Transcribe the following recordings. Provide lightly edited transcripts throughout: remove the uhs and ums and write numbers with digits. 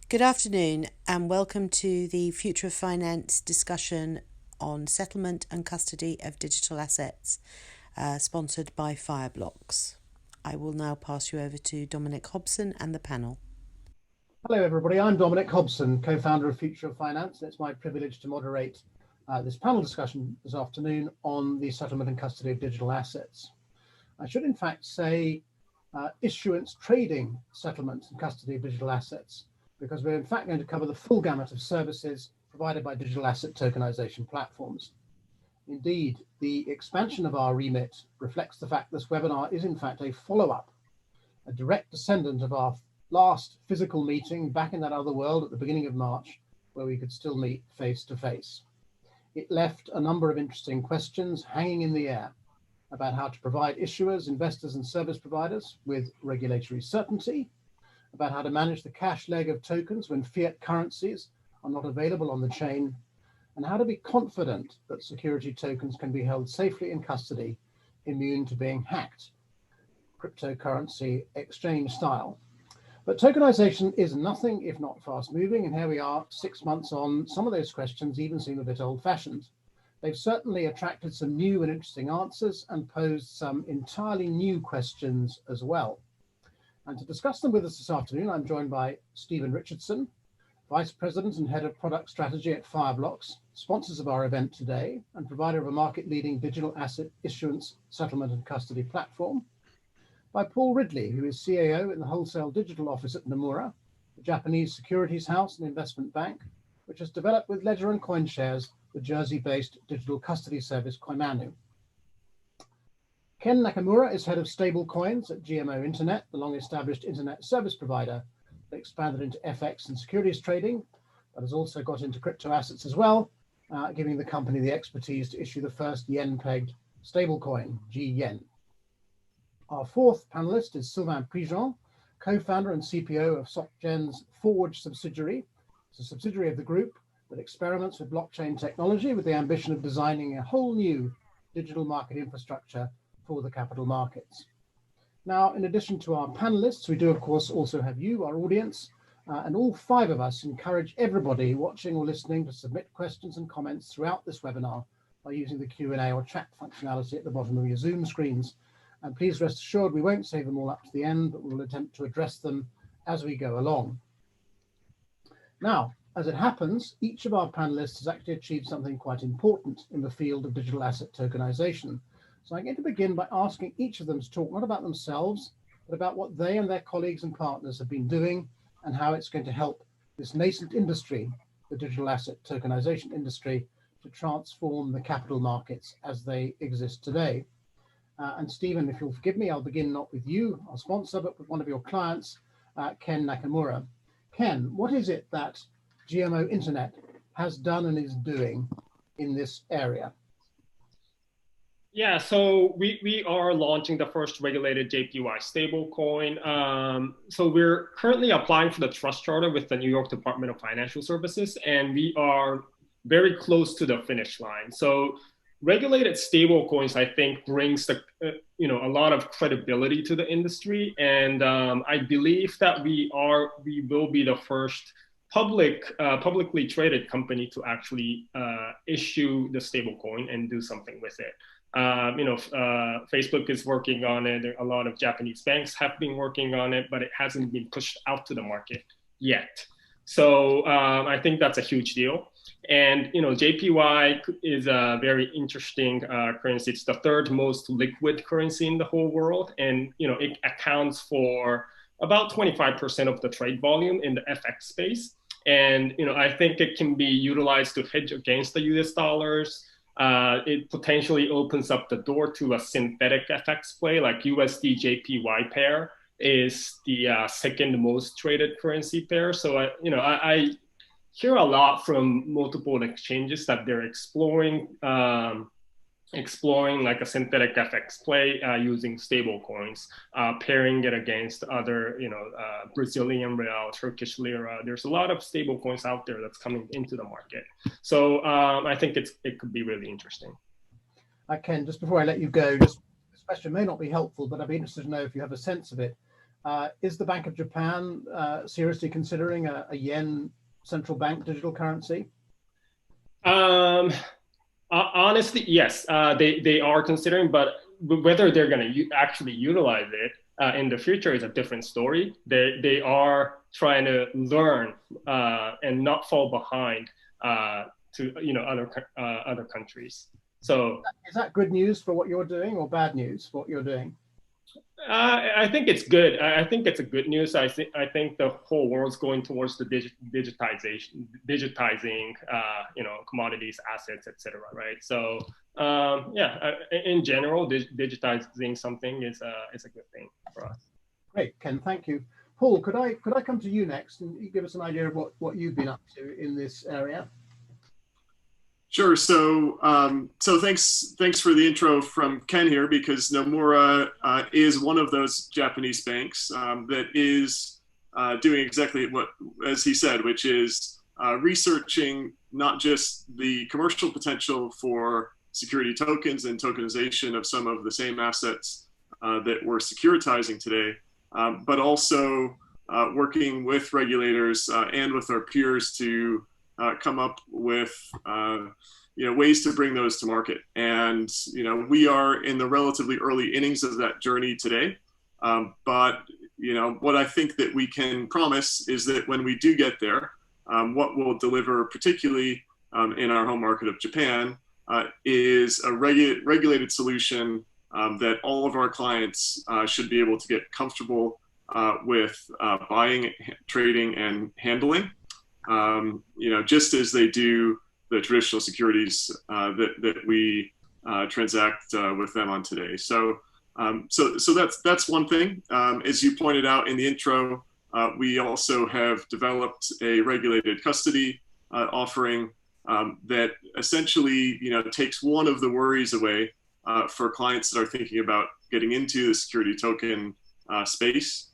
Good afternoon and welcome to the Future of Finance discussion on settlement and custody of digital assets, sponsored by Fireblocks. I will now pass you over to Dominic Hobson and the panel. Hello everybody, I'm Dominic Hobson, co-founder of Future of Finance, and it's my privilege to moderate this panel discussion this afternoon on the settlement and custody of digital assets. I should in fact say issuance, trading, settlement and custody of digital assets, because we're in fact going to cover the full gamut of services provided by digital asset tokenization platforms. Indeed, the expansion of our remit reflects the fact this webinar is in fact a follow-up, a direct descendant of our last physical meeting back in that other world at the beginning of March, where we could still meet face to face. It left a number of interesting questions hanging in the air about how to provide issuers, investors and service providers with regulatory certainty, about how to manage the cash leg of tokens when fiat currencies are not available on the chain, and how to be confident that security tokens can be held safely in custody, immune to being hacked, cryptocurrency exchange style. But tokenization is nothing if not fast moving, and here we are 6 months on. Some of those questions even seem a bit old fashioned. They've certainly attracted some new and interesting answers and posed some entirely new questions as well. And to discuss them with us this afternoon, I'm joined by Stephen Richardson, Vice President and Head of Product Strategy at Fireblocks, sponsors of our event today, and provider of a market-leading digital asset issuance, settlement and custody platform. By Paul Ridley, who is CAO in the Wholesale Digital Office at Nomura, the Japanese securities house and investment bank, which has developed with Ledger and CoinShares the Jersey-based digital custody service Koimanu. Ken Nakamura is head of Stablecoins at GMO Internet, the long-established internet service provider that expanded into FX and securities trading, but has also got into crypto assets as well, giving the company the expertise to issue the first yen-pegged stablecoin, G-Yen. Our fourth panelist is Sylvain Prigent, co-founder and CPO of SocGen's Forge subsidiary. It's a subsidiary of the group that experiments with blockchain technology with the ambition of designing a whole new digital market infrastructure for the capital markets. Now, in addition to our panelists, we do, of course, also have you, our audience, and all five of us encourage everybody watching or listening to submit questions and comments throughout this webinar by using the Q&A or chat functionality at the bottom of your Zoom screens. And please rest assured we won't save them all up to the end, but we'll attempt to address them as we go along. Now, as it happens, each of our panelists has actually achieved something quite important in the field of digital asset tokenization. So I'm going to begin by asking each of them to talk not about themselves, but about what they and their colleagues and partners have been doing and how it's going to help this nascent industry, the digital asset tokenization industry, to transform the capital markets as they exist today. And Stephen, if you'll forgive me, I'll begin not with you, our sponsor, but with one of your clients, Ken Nakamura. Ken, what is it that GMO Internet has done and is doing in this area? Yeah, so we are launching the first regulated JPY stablecoin. So we're currently applying for the trust charter with the New York Department of Financial Services, and we are very close to the finish line. So regulated stablecoins, I think, brings the a lot of credibility to the industry, and I believe that we will be the first publicly traded company to actually issue the stablecoin and do something with it. Facebook is working on it. A lot of Japanese banks have been working on it, but it hasn't been pushed out to the market yet. So I think that's a huge deal. And JPY is a very interesting currency. It's the third most liquid currency in the whole world, and it accounts for about 25% of the trade volume in the FX space. And I think it can be utilized to hedge against the US dollars. It potentially opens up the door to a synthetic FX play, like USD JPY pair is the second most traded currency pair. So I hear a lot from multiple exchanges that they're exploring like a synthetic FX play using stable coins, pairing it against other, Brazilian real, Turkish lira. There's a lot of stable coins out there that's coming into the market. So I think it could be really interesting. Ken, just before I let you go, this question may not be helpful, but I'd be interested to know if you have a sense of it. Is the Bank of Japan seriously considering a yen central bank digital currency? Honestly, yes, they are considering, but whether they're going to actually utilize it in the future is a different story. They are trying to learn and not fall behind to other countries. So is that good news for what you're doing, or bad news for what you're doing? I think it's good. I think it's a good news. I think the whole world's going towards the digitizing, commodities, assets, etc. Right. So in general, digitizing something is a good thing for us. Great, Ken. Thank you. Paul, could I come to you next and you give us an idea of what you've been up to in this area? Sure. So, thanks for the intro from Ken here, because Nomura is one of those Japanese banks that is doing exactly what, as he said, which is researching not just the commercial potential for security tokens and tokenization of some of the same assets that we're securitizing today, but also working with regulators and with our peers to come up with ways to bring those to market. And we are in the relatively early innings of that journey today. But what I think that we can promise is that when we do get there, what we'll deliver, particularly in our home market of Japan, is a regulated solution that all of our clients should be able to get comfortable with buying, trading, and handling. Just as they do the traditional securities that we transact with them on today. So that's one thing. As you pointed out in the intro, we also have developed a regulated custody offering that essentially takes one of the worries away for clients that are thinking about getting into the security token space,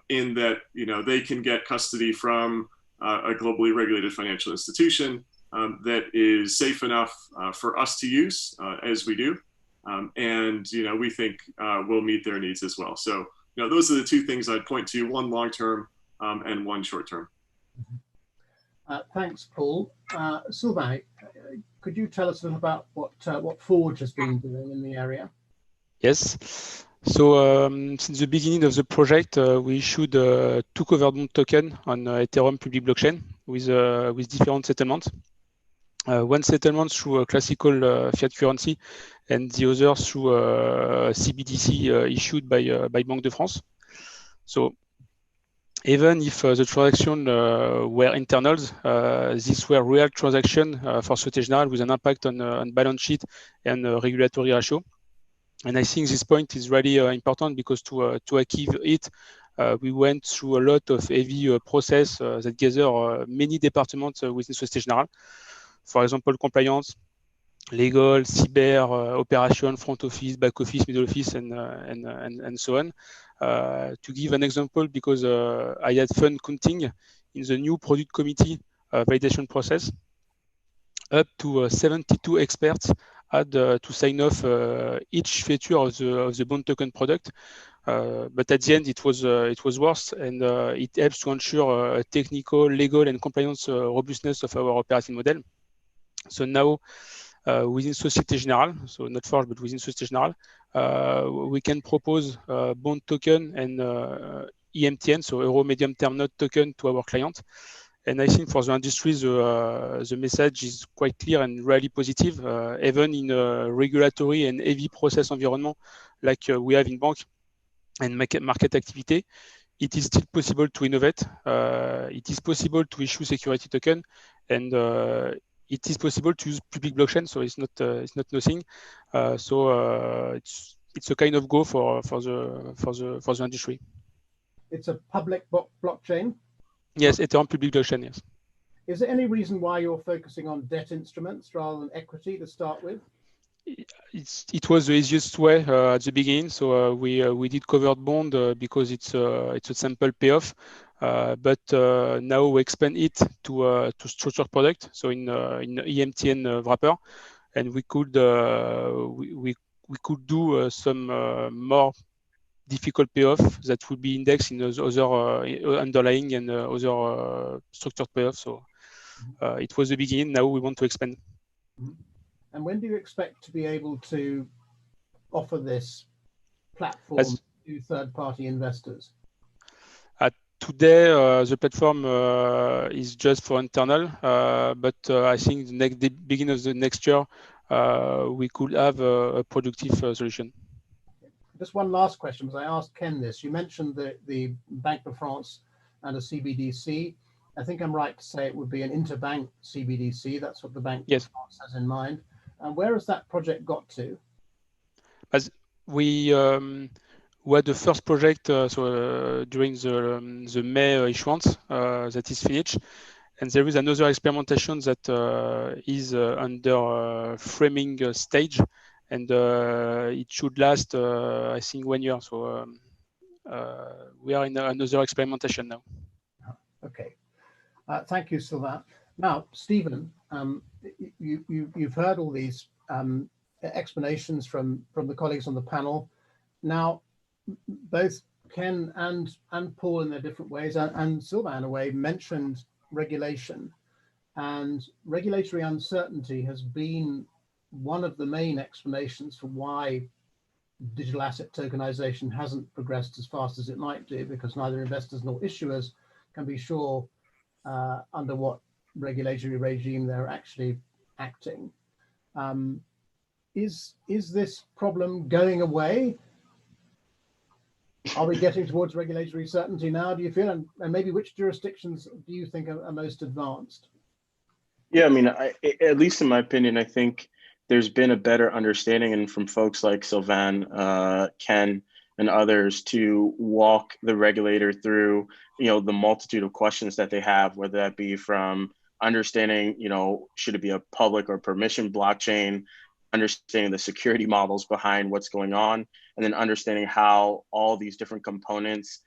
in that they can get custody from a globally regulated financial institution that is safe enough for us to use as we do, and we think will meet their needs as well. So those are the two things I'd point to: one long term and one short term. Thanks, Paul. Sylvain, could you tell us a little about what Forge has been doing in the area? Yes. So since the beginning of the project, we issued two covered bond tokens on Ethereum public blockchain with different settlements. One settlement through a classical fiat currency, and the other through CBDC issued by Banque de France. So even if the transactions were internals, these were real transactions for Société Générale with an impact on balance sheet and regulatory ratio. And I think this point is really important, because to achieve it, we went through a lot of heavy process that gather many departments within Société Générale. For example, compliance, legal, cyber, operation, front office, back office, middle office, and so on. To give an example, because I had fun counting in the new product committee validation process, up to 72 experts had to sign off each feature of the bond token product. But at the end, it was worse, and it helps to ensure technical, legal, and compliance robustness of our operating model. So now, within Société Générale, so not Forge, but within Société Générale, we can propose bond token and EMTN, so Euro Medium Term Note token, to our client. And I think for the industry, the message is quite clear and really positive. Even in a regulatory and heavy process environment like we have in bank and market activity, it is still possible to innovate. It is possible to issue security token, and it is possible to use public blockchain, so it's not nothing. So it's a kind of go for the industry. It's a public blockchain. Yes, Ethereum public blockchain. Yes. Is there any reason why you're focusing on debt instruments rather than equity to start with? It was the easiest way at the beginning. So we did covered bond because it's a simple payoff. But now we expand it to structured product. So in EMTN wrapper, and we could do some more difficult payoff that will be indexed in those other underlying and other structured payoffs. So it was the beginning. Now we want to expand. And when do you expect to be able to offer this platform to third-party investors? Today, the platform is just for internal, but I think the beginning of the next year, we could have a productive solution. Just one last question, because I asked Ken this. You mentioned the Bank of France and a CBDC. I think I'm right to say it would be an interbank CBDC. That's what the Bank of France has in mind. And where has that project got to? As we had the first project during the May issuance that is finished, and there is another experimentation that is under framing stage, and it should last, I think, 1 year. So we are in another experimentation now. Okay, thank you, Sylvain. Now, Stephen, you've heard all these explanations from the colleagues on the panel. Now, both Ken and Paul in their different ways, and Sylvain in a way, mentioned regulation, and regulatory uncertainty has been one of the main explanations for why digital asset tokenization hasn't progressed as fast as it might do, because neither investors nor issuers can be sure under what regulatory regime they're actually acting. Is this problem going away? Are we getting towards regulatory certainty now, do you feel? And maybe which jurisdictions do you think are most advanced? Yeah, I mean, at least in my opinion, I think there's been a better understanding, and from folks like Sylvain, Ken, and others, to walk the regulator through, the multitude of questions that they have, whether that be from understanding, should it be a public or permission blockchain, understanding the security models behind what's going on, and then understanding how all these different components,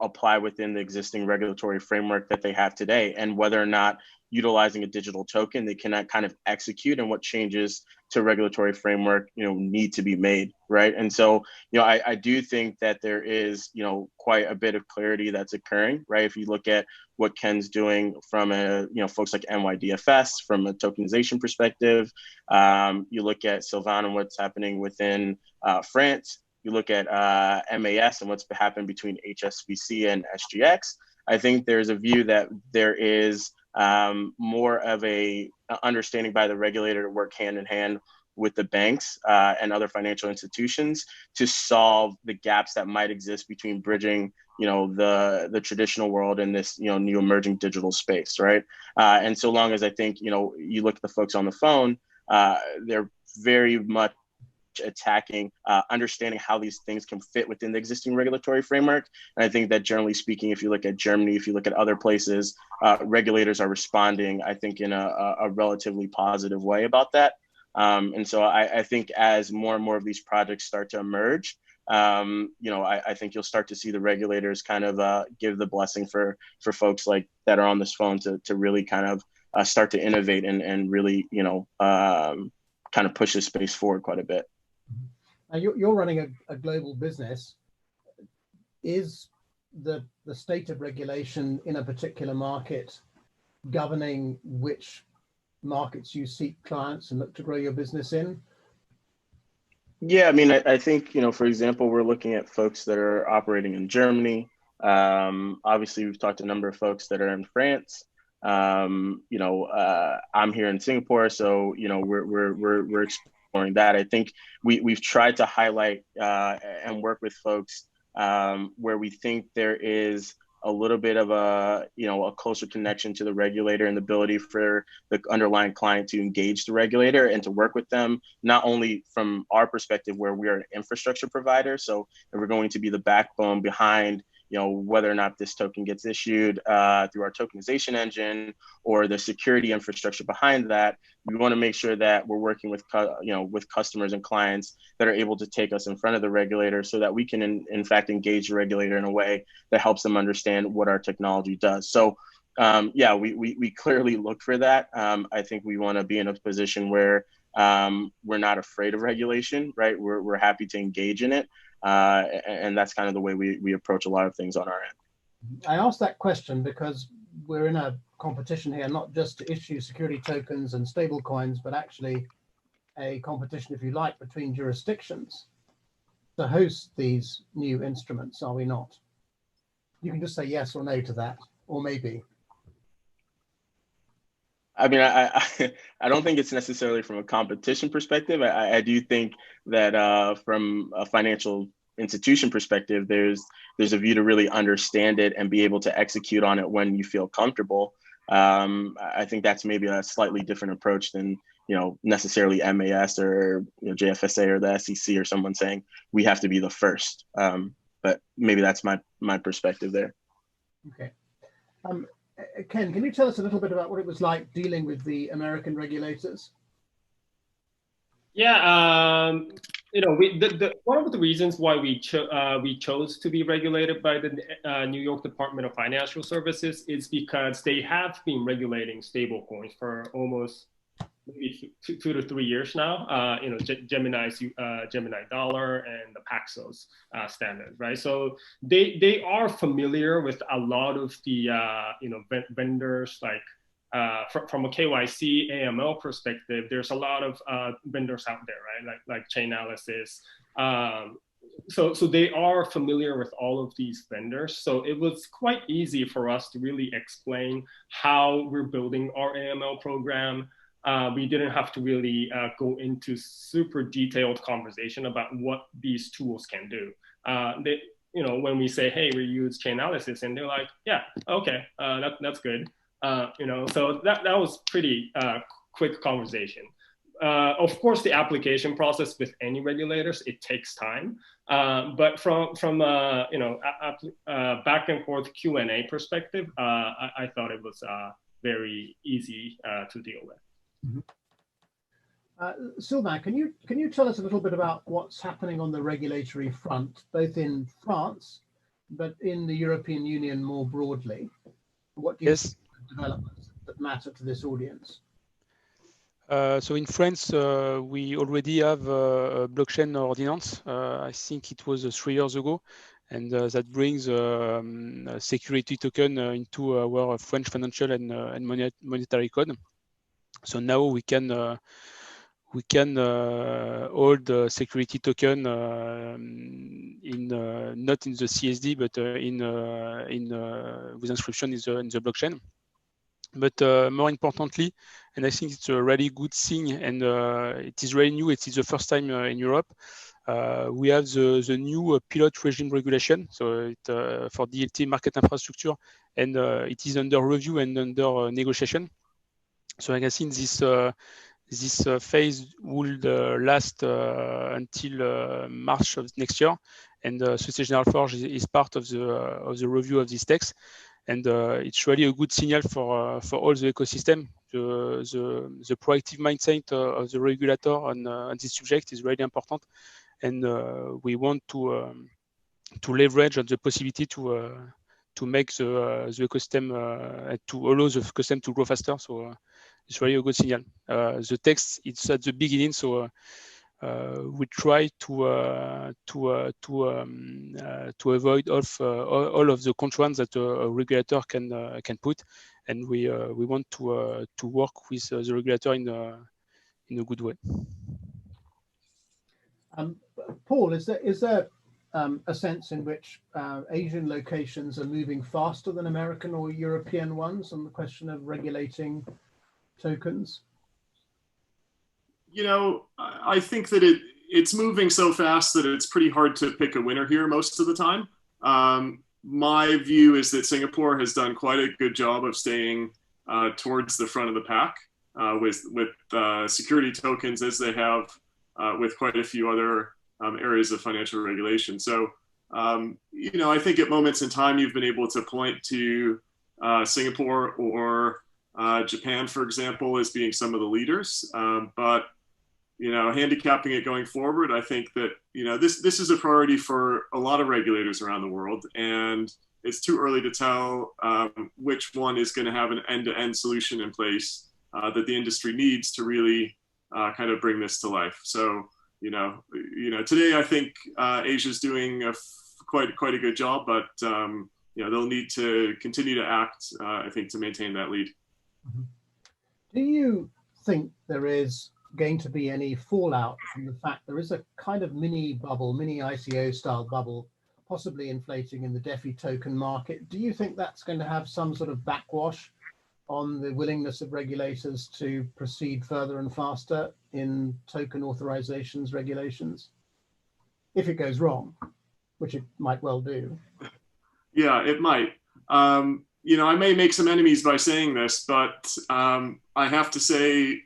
apply within the existing regulatory framework that they have today, and whether or not utilizing a digital token they cannot kind of execute, and what changes to regulatory framework, need to be made, right? And so, I do think that there is, quite a bit of clarity that's occurring, right? If you look at what Ken's doing from folks like NYDFS, from a tokenization perspective, you look at Sylvain and what's happening within France, you look at MAS and what's happened between HSBC and SGX. I think there's a view that there is more of a understanding by the regulator to work hand in hand with the banks and other financial institutions to solve the gaps that might exist between bridging, the traditional world and this, new emerging digital space, right? And so long as I think, you look at the folks on the phone, they're very much attacking, understanding how these things can fit within the existing regulatory framework. And I think that generally speaking, if you look at Germany, if you look at other places, regulators are responding, I think, in a relatively positive way about that. And so I think as more and more of these projects start to emerge, I think you'll start to see the regulators kind of give the blessing for folks like that are on this phone to really kind of start to innovate and really, kind of push this space forward quite a bit. Now you're running a global business. Is the state of regulation in a particular market governing which markets you seek clients and look to grow your business in? Yeah, I mean, I think, for example, we're looking at folks that are operating in Germany. Obviously, we've talked to a number of folks that are in France. I'm here in Singapore, so we're exploring that. I think we've tried to highlight and work with folks where we think there is a little bit of a closer connection to the regulator and the ability for the underlying client to engage the regulator and to work with them, not only from our perspective where we are an infrastructure provider. So if we're going to be the backbone behind whether or not this token gets issued through our tokenization engine or the security infrastructure behind that, we want to make sure that we're working with customers and clients that are able to take us in front of the regulator so that we can in fact engage the regulator in a way that helps them understand what our technology does. So we clearly look for that. I think we want to be in a position where we're not afraid of regulation, right? We're happy to engage in it. And that's kind of the way we approach a lot of things on our end. I asked that question because we're in a competition here, not just to issue security tokens and stable coins, but actually a competition, if you like, between jurisdictions to host these new instruments, are we not? You can just say yes or no to that, or maybe. I mean, I don't think it's necessarily from a competition perspective. I do think that from a financial institution perspective, there's a view to really understand it and be able to execute on it when you feel comfortable. I think that's maybe a slightly different approach than necessarily MAS or JFSA or the SEC or someone saying we have to be the first. But maybe that's my perspective there. Okay. Ken, can you tell us a little bit about what it was like dealing with the American regulators? Yeah, one of the reasons why we chose to be regulated by the New York Department of Financial Services is because they have been regulating stablecoins for almost maybe 2 to 3 years now. Gemini Dollar and the Paxos standard, right? So they are familiar with a lot of the vendors, like from a KYC AML perspective. There's a lot of vendors out there, right? Like Chainalysis. So they are familiar with all of these vendors. So it was quite easy for us to really explain how we're building our AML program. We didn't have to really go into super detailed conversation about what these tools can do. When we say, hey, we use Chainalysis, and they're like, yeah, okay, that's good. So that was pretty quick conversation. Of course, the application process with any regulators, it takes time. But from back and forth Q&A perspective, I thought it was very easy to deal with. Mm-hmm. Sylvain, can you tell us a little bit about what's happening on the regulatory front, both in France, but in the European Union more broadly? What do you see as developments that matter to this audience? So in France, we already have a blockchain ordinance. I think it was 3 years ago, and that brings a security token into our French financial and monetary code. So now we can hold the security token not in the CSD, but with inscription in the blockchain. But more importantly, and I think it's a really good thing, and it is really new. It is the first time in Europe. We have the new pilot regime regulation, so for DLT market infrastructure, and it is under review and under negotiation. So I think this phase will last until March of next year, and Société Générale Forge is part of the review of this text, and it's really a good signal for all the ecosystem. The proactive mindset of the regulator on this subject is really important, and we want to leverage on the possibility to make the ecosystem to allow the ecosystem to grow faster. So it's really a good signal. The text, it's at the beginning, so we try to avoid all of the constraints that a regulator can put, and we want to work with the regulator in a good way. Paul, is there a sense in which Asian locations are moving faster than American or European ones on the question of regulating tokens? I think that it's moving so fast that it's pretty hard to pick a winner here most of the time. My view is that Singapore has done quite a good job of staying towards the front of the pack with security tokens, as they have with quite a few other areas of financial regulation. So, I think at moments in time, you've been able to point to Singapore or Japan, for example, as being some of the leaders. But, handicapping it going forward, I think that, this is a priority for a lot of regulators around the world. And it's too early to tell which one is going to have an end-to-end solution in place that the industry needs to really kind of bring this to life. So, today I think Asia's doing quite a good job, but they'll need to continue to act, I think, to maintain that lead. Do you think there is going to be any fallout from the fact there is a kind of mini ICO style bubble, possibly inflating in the DeFi token market? Do you think that's going to have some sort of backwash on the willingness of regulators to proceed further and faster in token authorizations regulations, if it goes wrong, which it might well do? Yeah, it might. I may make some enemies by saying this, but I have to say,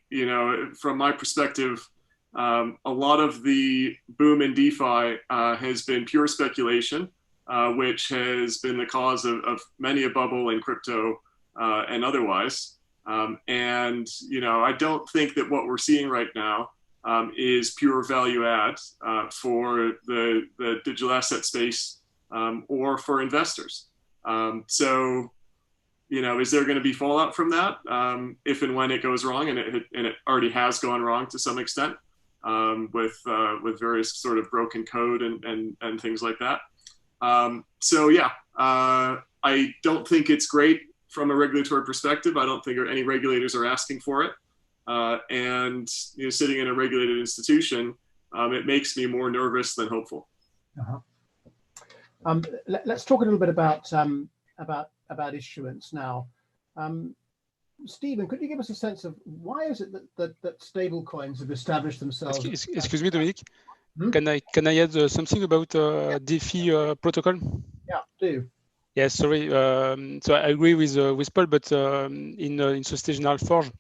from my perspective, a lot of the boom in DeFi has been pure speculation, which has been the cause of many a bubble in crypto and otherwise. I don't think that what we're seeing right now is pure value add for the digital asset space or for investors. Is there going to be fallout from that if and when it goes wrong? And it already has gone wrong to some extent with various sort of broken code and things like that. I don't think it's great from a regulatory perspective. I don't think any regulators are asking for it. Sitting in a regulated institution, it makes me more nervous than hopeful. Let's talk a little bit about issuance now. Stephen, could you give us a sense of why is it that stablecoins have established themselves? Excuse me, Dominic. Can I add something about DeFi protocol? Yeah, do. Yeah, sorry. So I agree with Paul, but in Jurisdictional Forge,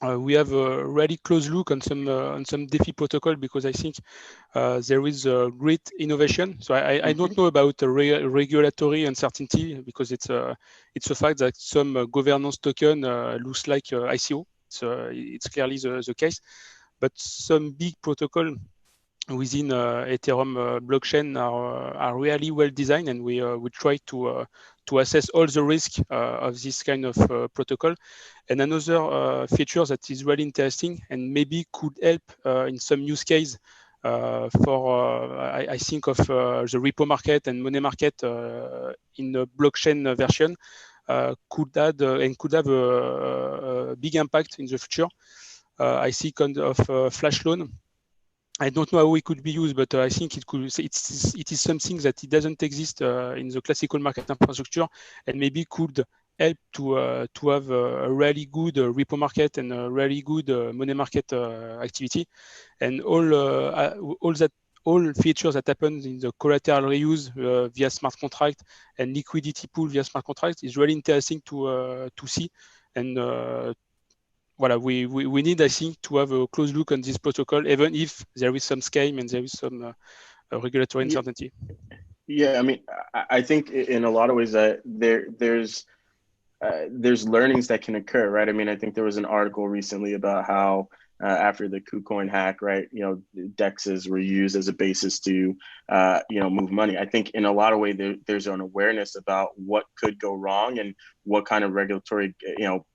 we have a really close look on some DeFi protocol because I think there is a great innovation. So I don't know about regulatory uncertainty because it's a fact that some governance token looks like ICO. So it's clearly the case. But some big protocol within Ethereum blockchain are really well designed, and we try to assess all the risk of this kind of protocol. And another feature that is really interesting and maybe could help in some use case I think of the repo market and money market in the blockchain version could have a big impact in the future. I see kind of flash loan. I don't know how it could be used, but I think it is something that it doesn't exist in the classical market infrastructure, and maybe could help to have a really good repo market and a really good money market activity, and all features that happen in the collateral reuse via smart contract and liquidity pool via smart contract is really interesting to see. And we need, I think, to have a close look on this protocol, even if there is some scam and there is some regulatory uncertainty. Yeah, I mean, I think in a lot of ways that there's learnings that can occur, right? I mean, I think there was an article recently about how after the KuCoin hack, right, DEXs were used as a basis to, move money. I think in a lot of ways there's an awareness about what could go wrong and what kind of regulatory,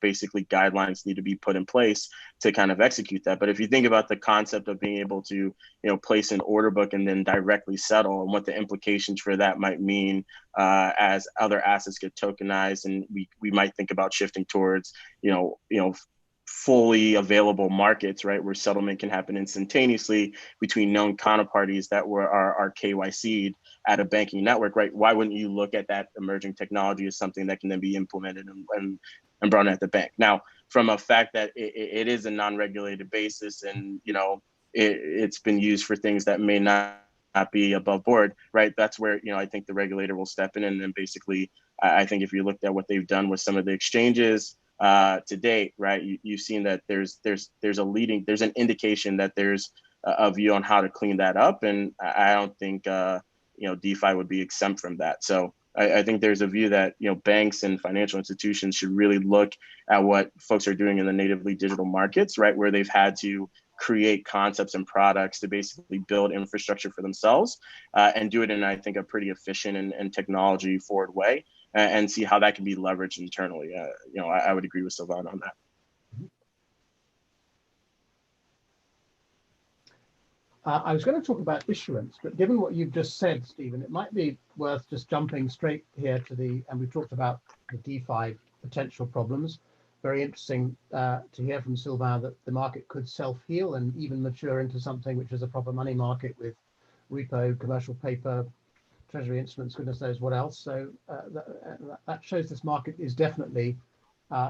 basically guidelines need to be put in place to kind of execute that. But if you think about the concept of being able to, place an order book and then directly settle, and what the implications for that might mean as other assets get tokenized, and we might think about shifting towards, fully available markets, right, where settlement can happen instantaneously between known counterparties that are KYC'd at a banking network, right? Why wouldn't you look at that emerging technology as something that can then be implemented and brought at the bank? Now, from a fact that it is a non-regulated basis, and it's been used for things that may not be above board, right? That's where I think the regulator will step in, and then basically, I think if you looked at what they've done with some of the exchanges to date, right, you've seen that there's an indication that there's a view on how to clean that up, and I don't think DeFi would be exempt from that. So I think there's a view that banks and financial institutions should really look at what folks are doing in the natively digital markets, right, where they've had to create concepts and products to basically build infrastructure for themselves and do it in, I think, a pretty efficient and technology forward way, and see how that can be leveraged internally. I would agree with Sylvain on that. I was going to talk about issuance, but given what you've just said, Stephen, it might be worth just jumping straight here to and we've talked about the DeFi potential problems. Very interesting to hear from Sylvain that the market could self-heal and even mature into something which is a proper money market with repo, commercial paper, treasury instruments, goodness knows what else. So that shows this market is definitely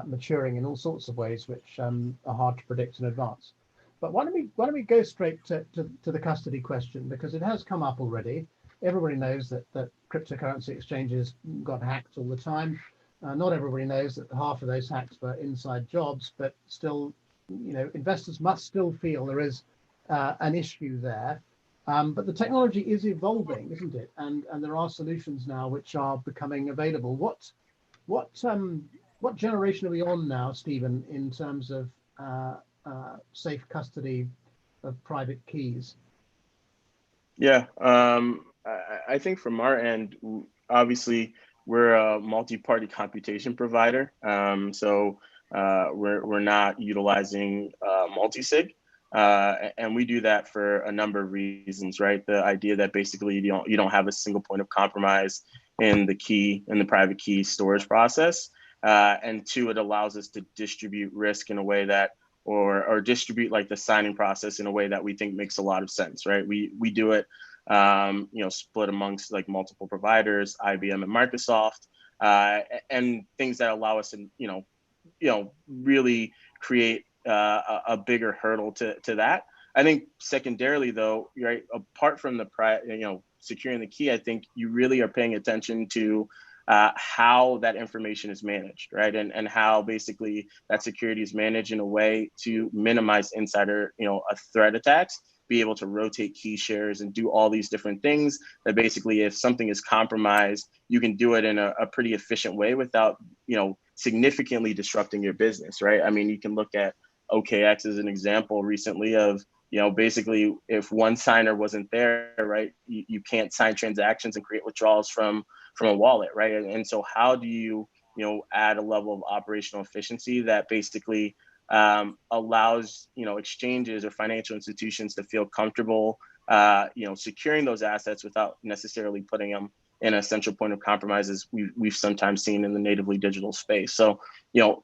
maturing in all sorts of ways, which are hard to predict in advance. But why don't we go straight to the custody question, because it has come up already. Everybody knows that cryptocurrency exchanges got hacked all the time. Not everybody knows that half of those hacks were inside jobs, but still, investors must still feel there is an issue there. But the technology is evolving, isn't it? And there are solutions now which are becoming available. What generation are we on now, Stephen, in terms of safe custody of private keys? Yeah, I think from our end, obviously we're a multi-party computation provider, so we're not utilizing multi-sig, and we do that for a number of reasons, right? The idea that basically you don't have a single point of compromise in the private key storage process, and two, it allows us to distribute risk in a way that or distribute like the signing process in a way that we think makes a lot of sense, right? We do it, split amongst like multiple providers, IBM and Microsoft, and things that allow us to, really create a bigger hurdle to that. I think secondarily though, right, apart from the securing the key, I think you really are paying attention to how that information is managed, right? And how basically that security is managed in a way to minimize insider, threat attacks, be able to rotate key shares and do all these different things that basically if something is compromised, you can do it in a pretty efficient way without, significantly disrupting your business, right? I mean, you can look at OKX as an example recently of, basically if one signer wasn't there, right, you can't sign transactions and create withdrawals from a wallet, right? And so how do you, add a level of operational efficiency that basically allows, exchanges or financial institutions to feel comfortable, securing those assets without necessarily putting them in a central point of compromise, as we've sometimes seen in the natively digital space. So,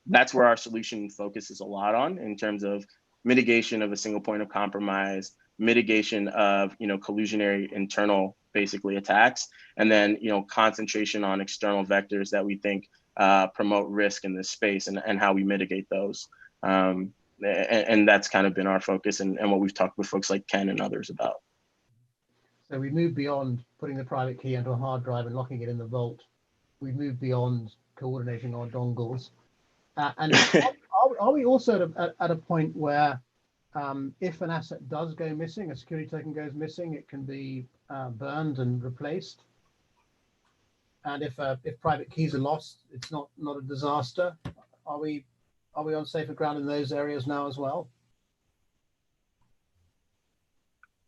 that's where our solution focuses a lot on in terms of mitigation of a single point of compromise, mitigation of, collusionary internal basically attacks, and then, concentration on external vectors that we think promote risk in this space and how we mitigate those. And that's kind of been our focus and what we've talked with folks like Ken and others about. So we moved beyond putting the private key into a hard drive and locking it in the vault. We've moved beyond coordinating our dongles. And are we also at a point where if an asset does go missing, a security token goes missing, it can be burned and replaced? And if private keys are lost, it's not a disaster? Are we on safer ground in those areas now as well?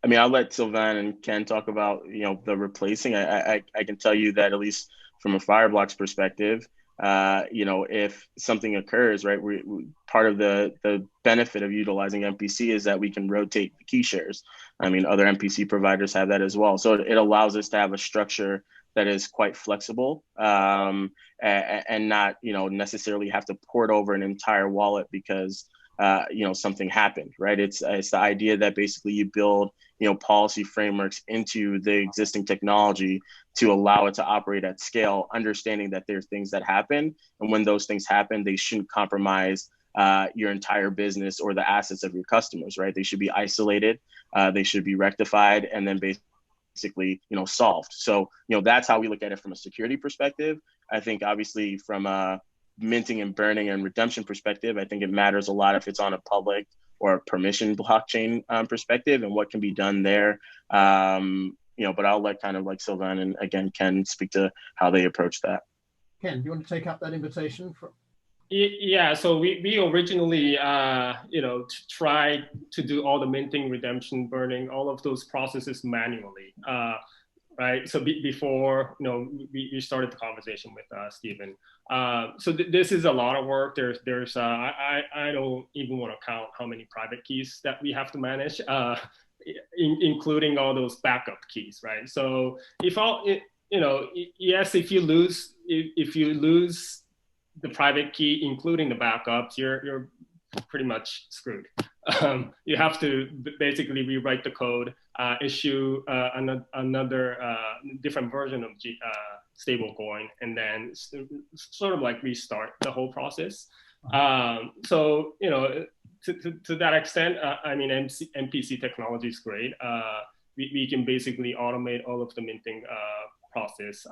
I mean, I'll let Sylvain and Ken talk about, the replacing. I can tell you that at least from a Fireblocks perspective, if something occurs, right, we part of the benefit of utilizing MPC is that we can rotate the key shares. I mean, other MPC providers have that as well. So it allows us to have a structure that is quite flexible, and not, necessarily have to port over an entire wallet because something happened, right? It's the idea that basically you build, policy frameworks into the existing technology to allow it to operate at scale, understanding that there are things that happen. And when those things happen, they shouldn't compromise your entire business or the assets of your customers, right? They should be isolated, they should be rectified, and then basically, solved. So, that's how we look at it from a security perspective. I think obviously from a minting and burning and redemption perspective, I think it matters a lot if it's on a public or a permission blockchain perspective and what can be done there. But I'll let kind of like Sylvain and again Ken speak to how they approach that. Ken, do you want to take up that invitation? Yeah, so we originally, tried to do all the minting, redemption, burning, all of those processes manually, right? So before, we started the conversation with Stephen. So this is a lot of work. There's I don't even want to count how many private keys that we have to manage. including all those backup keys, right? So if yes, if you lose the private key, including the backups, you're pretty much screwed. You have to basically rewrite the code, issue another different version of stablecoin, and then sort of like restart the whole process. So to that extent, I mean, MPC technology is great. We can basically automate all of the minting process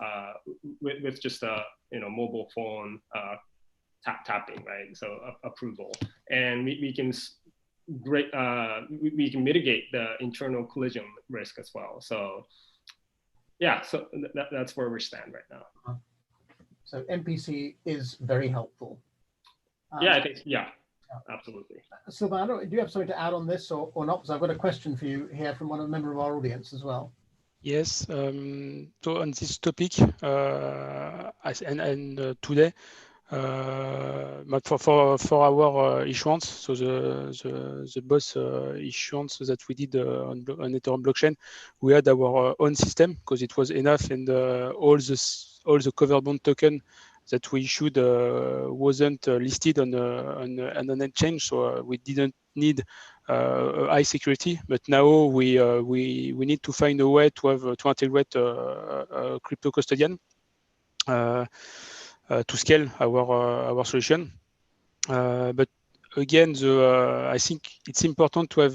with just a mobile phone tapping, right? So approval, and we can mitigate the internal collision risk as well. So yeah, so that's where we stand right now. So MPC is very helpful. Yeah, I think, yeah, absolutely. Sylvain, do you have something to add on this or not? Because I've got a question for you here from a member of our audience as well. Yes, so on this topic, today, but for our issuance, so the boss issuance that we did on Ethereum blockchain, we had our own system because it was enough, and all the covered bond token that we issued wasn't listed on an exchange, so we didn't need high security. But now we need to find a way to integrate a crypto custodian to scale our solution. But again, I think it's important to have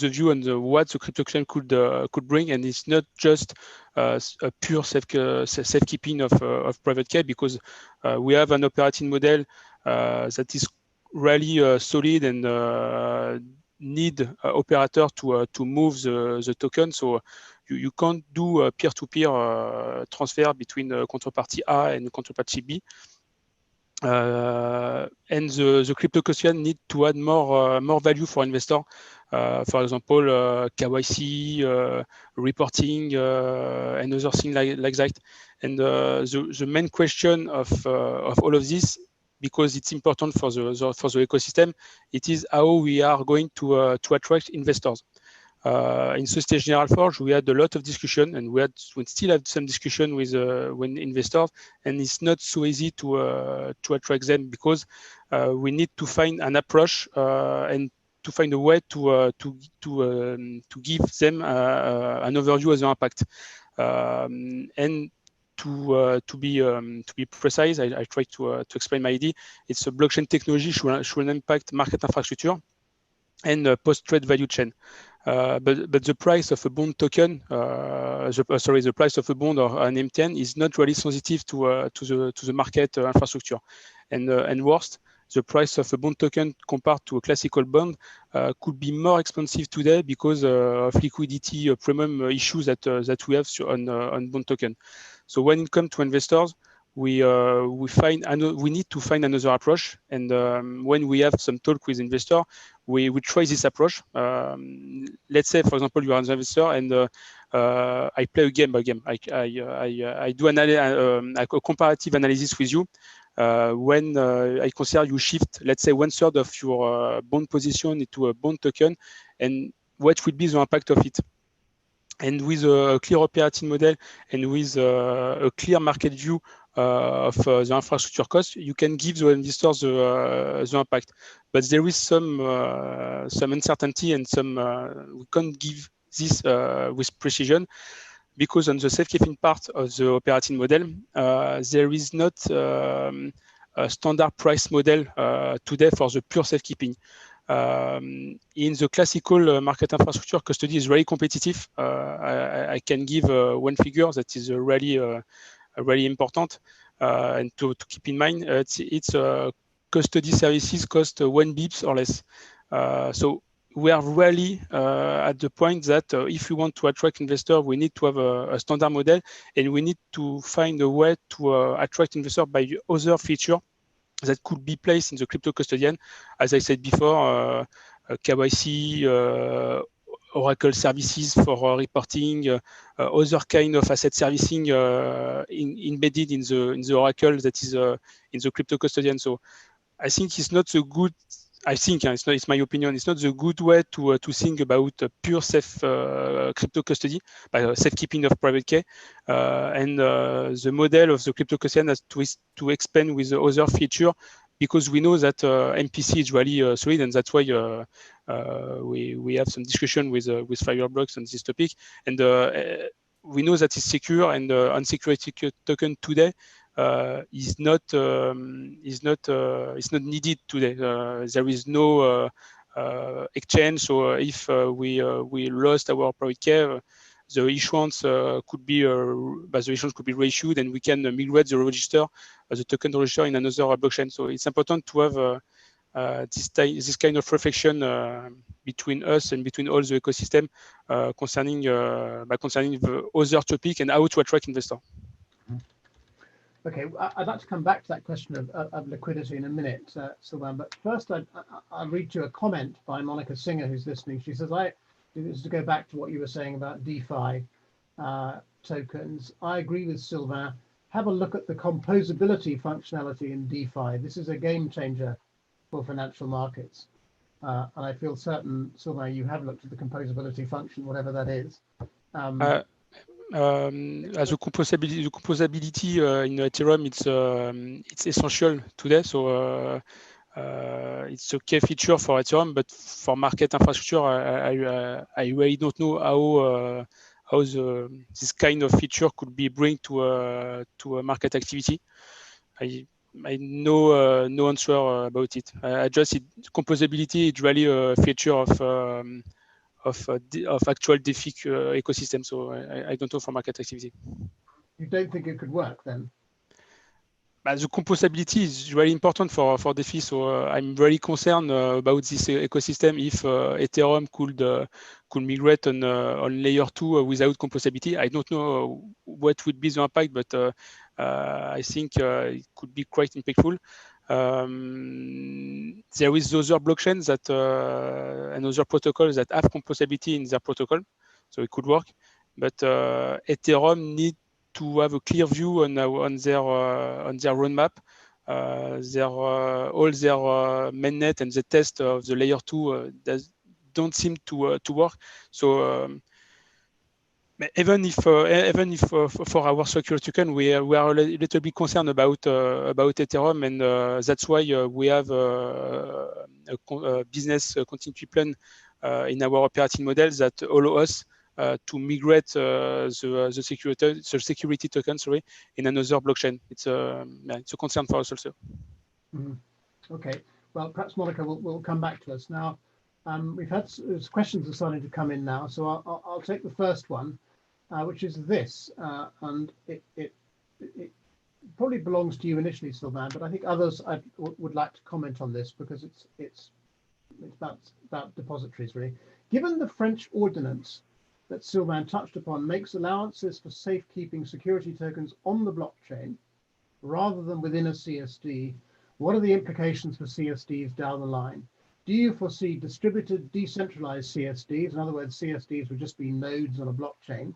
the view on what the crypto chain could bring, and it's not just a pure safekeeping of private key, because we have an operating model that is really solid and need operator to move the token. So you can't do a peer-to-peer transfer between counterparty A and counterparty B. And the crypto custodian need to add more value for investor. For example, KYC, reporting, and other things like that. And the main question of all of this, because it's important for the ecosystem, it is how we are going to attract investors. In Société Générale Forge, we had a lot of discussion, and we still have some discussion with investors, and it's not so easy to attract them, because we need to find an approach and to find a way to give them an overview of the impact. And to be precise, I try to explain my idea. It's a blockchain technology should impact market infrastructure and post-trade value chain. But the price of a bond token, the price of a bond or an MTN is not really sensitive to the market infrastructure. And worst, the price of a bond token compared to a classical bond could be more expensive today because of liquidity premium issues that we have on bond token. So when it comes to investors, we need to find another approach, and when we have some talk with investor, we try this approach. Let's say, for example, you are an investor, and I play a game. I do a comparative analysis with you. When I consider you shift, let's say, 1/3 of your bond position into a bond token, and what will be the impact of it? And with a clear operating model and with a clear market view of the infrastructure cost, you can give the investors the impact. But there is some uncertainty, and we can't give this with precision, because on the safekeeping part of the operating model, there is not a standard price model today for the pure safekeeping. In the classical market infrastructure, custody is very competitive. I can give one figure that is really important and to keep in mind. It's custody services cost 1 bips or less. So we are really at the point that if we want to attract investors, we need to have a standard model, and we need to find a way to attract investors by other feature that could be placed in the crypto custodian. As I said before, KYC, Oracle services for reporting, other kind of asset servicing embedded in the Oracle that is in the crypto custodian. So I think it's not a good I think it's my opinion. It's not the good way to think about pure safe crypto custody by safekeeping of private key, and the model of the crypto custodian has to expand with the other feature, because we know that MPC is really solid, and that's why we have some discussion with Fireblocks on this topic, and we know that it's secure, and unsecured token today is not needed today. There is no exchange. So if we lost our private key, the issuance could be reissued, and we can migrate the register, the token register, in another blockchain. So it's important to have this kind of reflection between us and between all the ecosystem concerning the other topic and how to attract investors. Okay, I'd like to come back to that question of liquidity in a minute, Sylvain, but first I'll read you a comment by Monica Singer, who's listening. She says, this is to go back to what you were saying about DeFi tokens. I agree with Sylvain. Have a look at the composability functionality in DeFi. This is a game changer for financial markets. And I feel certain, Sylvain, you have looked at the composability function, whatever that is. As a composability in Ethereum, it's essential today. So it's a key feature for Ethereum, but for market infrastructure, I really don't know how this kind of feature could be bring to a market activity. I know no answer about it. I just composability is really a feature of actual DeFi ecosystem. So I don't know for market activity. You don't think it could work then? The composability is really important for DeFi. So I'm very concerned about this ecosystem. If Ethereum could migrate on layer 2 without composability, I don't know what would be the impact, but I think it could be quite impactful. There is other blockchains that and other protocols that have composability in their protocol, so it could work. But Ethereum need to have a clear view on their roadmap. All their mainnet and the test of the layer 2 don't seem to work. So even if for our security token we are a little bit concerned about Ethereum, and that's why we have a business continuity plan in our operating model that allow us to migrate the security token, in another blockchain. It's a concern for us also. Mm-hmm. Okay, well, perhaps Monica will come back to us now. We've had questions are starting to come in now, so I'll take the first one, which is this, and it probably belongs to you initially, Sylvain, but I think others would like to comment on this because it's about depositories, really. Given the French ordinance that Sylvain touched upon makes allowances for safekeeping security tokens on the blockchain rather than within a CSD, what are the implications for CSDs down the line? Do you foresee distributed, decentralized CSDs? In other words, CSDs would just be nodes on a blockchain,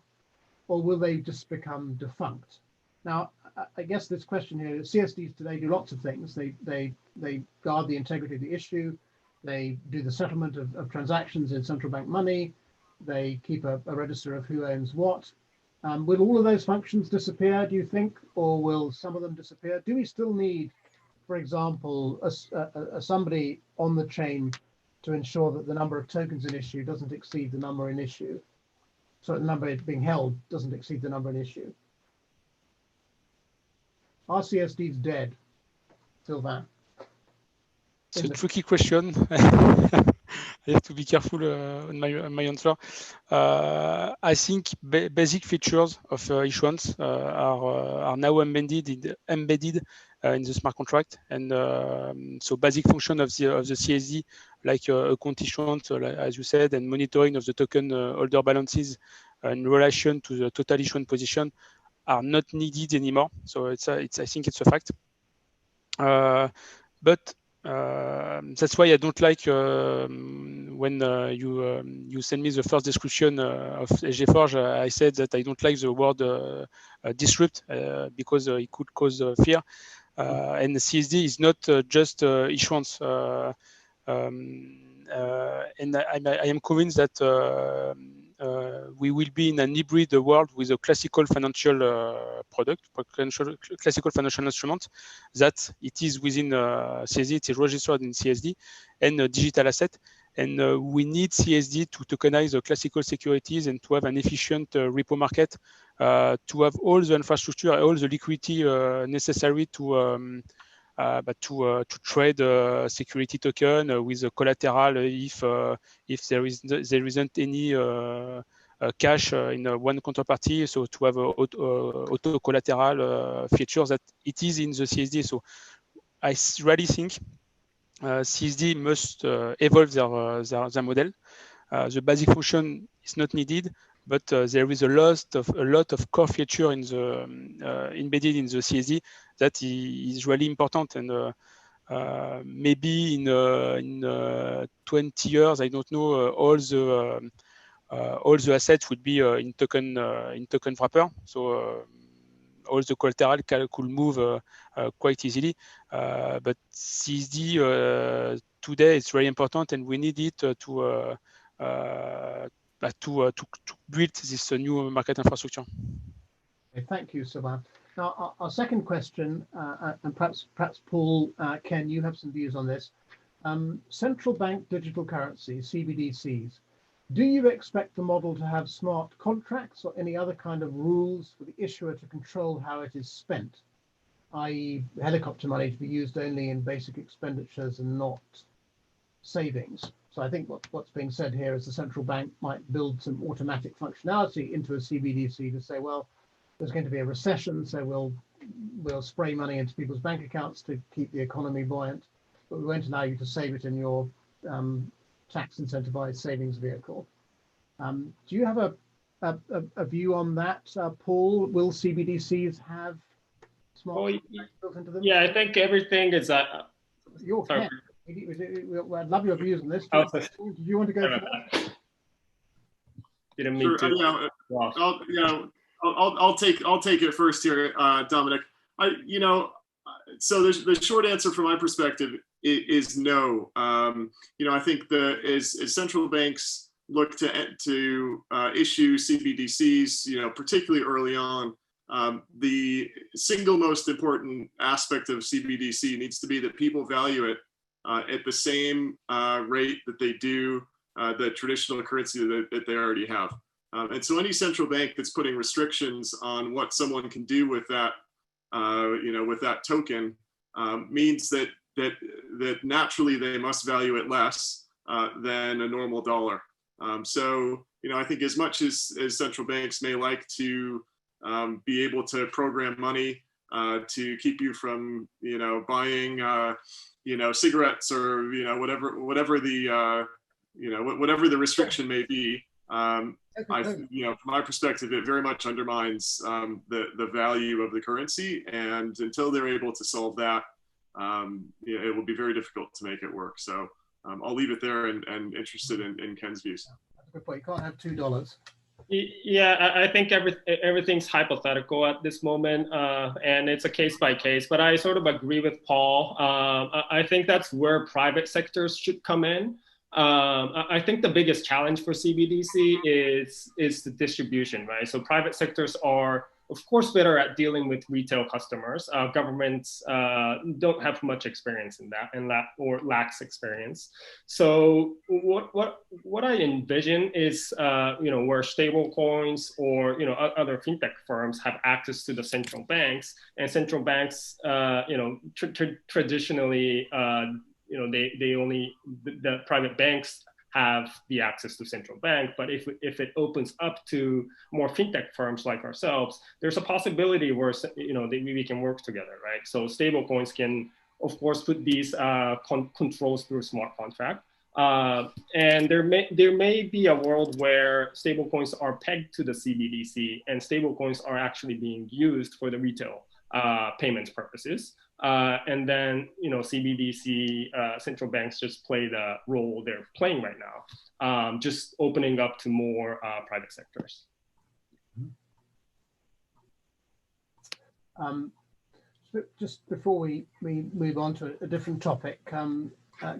or will they just become defunct? Now, I guess this question here, CSDs today do lots of things. They guard the integrity of the issue. They do the settlement of transactions in central bank money. They keep a register of who owns what. Will all of those functions disappear, do you think, or will some of them disappear? Do we still need, for example, somebody on the chain to ensure that the number of tokens in issue doesn't exceed the number in issue? So the number being held doesn't exceed the number in issue. Are CSDs dead, Sylvain? It's a tricky question. I have to be careful on my answer. I think basic features of issuance are now embedded in the smart contract, and so basic function of the CSD, like account issuance, as you said, and monitoring of the token holder balances in relation to the total issuance position are not needed anymore. So I think it's a fact. But that's why I don't like when you send me the first description of SGForge. I said that I don't like the word disrupt because it could cause fear. And CSD is not just issuance. And I am convinced that we will be in an hybrid world with a classical financial product, classical financial instrument, that it is within CSD, it is registered in CSD, and a digital asset. And we need CSD to tokenize the classical securities and to have an efficient repo market, to have all the infrastructure, all the liquidity necessary to trade security token with a collateral if there isn't any cash in one counterparty. So to have auto collateral features that it is in the CSD. So I really think CSD must evolve their model. The basic function is not needed, but there is a lot of core feature in the embedded in the CSD that is really important. And maybe in 20 years, I don't know, all the assets would be in token wrapper. So all the collateral could move quite easily. But CSD today is very important, and we need it to build this new market infrastructure. Okay, thank you, Sylvain. Now, our second question, and perhaps Paul, Ken, you have some views on this. Central Bank Digital Currencies, CBDCs. Do you expect the model to have smart contracts or any other kind of rules for the issuer to control how it is spent, i.e. helicopter money to be used only in basic expenditures and not savings? So I think what's being said here is the central bank might build some automatic functionality into a CBDC to say, well, there's going to be a recession, so we'll spray money into people's bank accounts to keep the economy buoyant, but we won't allow you to save it in your tax incentivized savings vehicle. Do you have a view on that, Paul? Will CBDCs have smart contracts built into them? Yeah, I think everything is. Your Ken. I'd love your views on this. Do you want to go for that? Didn't mean to. I'll take it first here, Dominic. So the short answer from my perspective is no. I think as central banks look to issue CBDCs, particularly early on, the single most important aspect of CBDC needs to be that people value it at the same rate that they do the traditional currency that they already have. And so any central bank that's putting restrictions on what someone can do with that, with that token, means that naturally they must value it less than a normal dollar. So I think as much as central banks may like to be able to program money to keep you from buying cigarettes or whatever the restriction may be, from my perspective, it very much undermines the value of the currency, and until they're able to solve that, it will be very difficult to make it work. So I'll leave it there and interested in Ken's views. That's a good point. You can't have $2. Yeah, I think everything's hypothetical at this moment, and it's a case by case. But I sort of agree with Paul. I think that's where private sectors should come in. I think the biggest challenge for CBDC is the distribution, right? So private sectors are, of course, better at dealing with retail customers. Governments don't have much experience in that, or lacks experience. So what I envision is, where stablecoins or other fintech firms have access to the central banks, and central banks, traditionally, the private banks have the access to central bank. But if it opens up to more fintech firms like ourselves, there's a possibility where we can work together, right? So stablecoins can, of course, put these controls through a smart contract, and there may be a world where stablecoins are pegged to the CBDC, and stablecoins are actually being used for the retail payments purposes. And then, CBDC central banks just play the role they're playing right now, just opening up to more private sectors. Just before we move on to a different topic,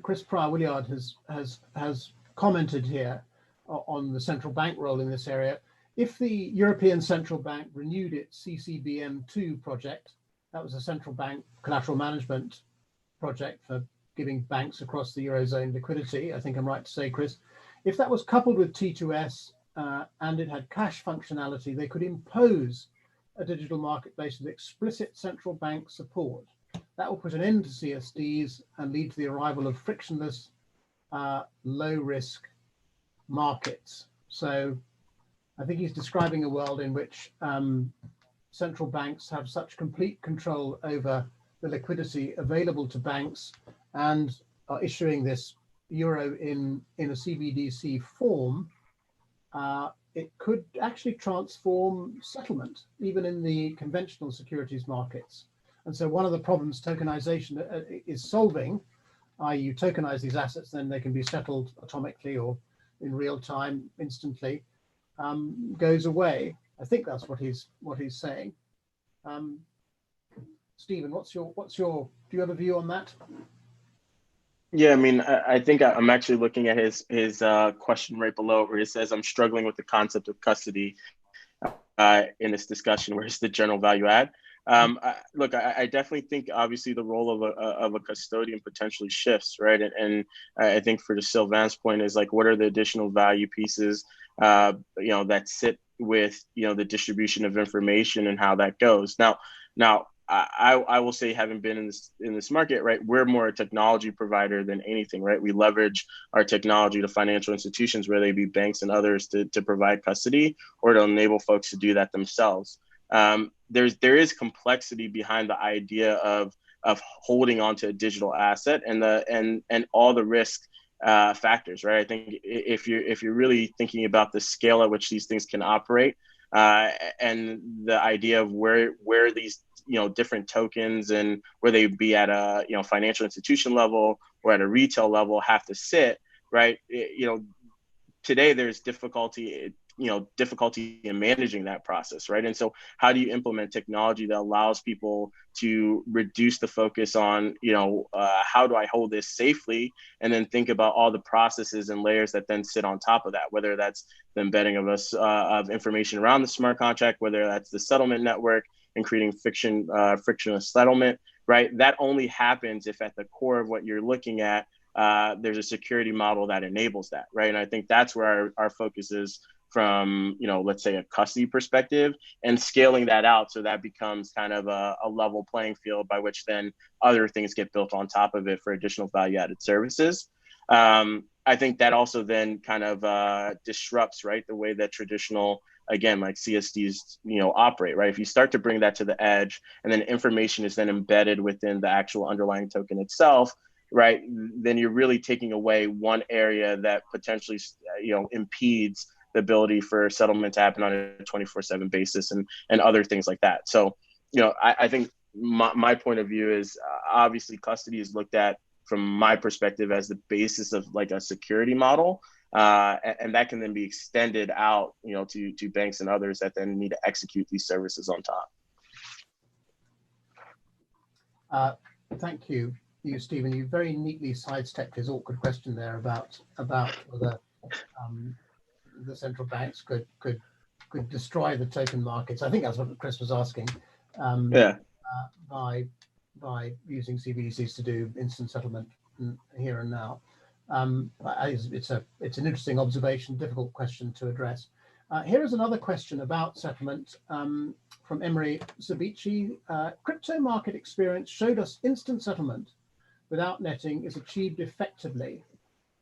Chris Pryor-Williard has commented here on the central bank role in this area. If the European Central Bank renewed its CCBM2 project, that was a central bank collateral management project for giving banks across the Eurozone liquidity, I think I'm right to say, Chris, if that was coupled with T2S and it had cash functionality, they could impose a digital marketplace with explicit central bank support. That will put an end to CSDs and lead to the arrival of frictionless, low-risk markets. So I think he's describing a world in which central banks have such complete control over the liquidity available to banks and are issuing this euro in a CBDC form. It could actually transform settlement, even in the conventional securities markets. And so one of the problems tokenization is solving, i.e. you tokenize these assets, then they can be settled atomically or in real time, instantly, goes away. I think that's what he's saying. Stephen, do you have a view on that? Yeah, I mean, I think I'm actually looking at his question right below where it says, I'm struggling with the concept of custody in this discussion, where's the general value add? Look, I definitely think obviously the role of a custodian potentially shifts, right? And I think for the Sylvan's point is like, what are the additional value pieces, that sit with, the distribution of information and how that goes. Now, I will say, having been in this market, right, we're more a technology provider than anything, right? We leverage our technology to financial institutions, whether they be banks and others, to provide custody or to enable folks to do that themselves. There is complexity behind the idea of holding onto a digital asset and all the risk factors, right? I think if you're really thinking about the scale at which these things can operate, and the idea of where these different tokens and where they be at a financial institution level or at a retail level have to sit, right? Today there's difficulty in managing that process, right? And so how do you implement technology that allows people to reduce the focus on, how do I hold this safely, and then think about all the processes and layers that then sit on top of that, whether that's the embedding of information around the smart contract, whether that's the settlement network and creating frictionless settlement, right? That only happens if at the core of what you're looking at, there's a security model that enables that, right? And I think that's where our focus is from, let's say a custody perspective, and scaling that out so that becomes kind of a level playing field by which then other things get built on top of it for additional value-added services. I think that also then kind of disrupts, right, the way that traditional, again, like CSDs, operate, right? If you start to bring that to the edge and then information is then embedded within the actual underlying token itself, right, then you're really taking away one area that potentially, impedes the ability for settlement to happen on a 24/7 basis and other things like that. So, I think my point of view is obviously custody is looked at from my perspective as the basis of like a security model. And that can then be extended out, to banks and others that then need to execute these services on top. Thank you, Stephen. You very neatly sidestepped his awkward question there about whether the central banks could destroy the token markets. I think that's what Chris was asking. By using CBDCs to do instant settlement here and now. It's an interesting observation, difficult question to address. Here is another question about settlement from Emery Sabici. Crypto market experience showed us instant settlement without netting is achieved effectively,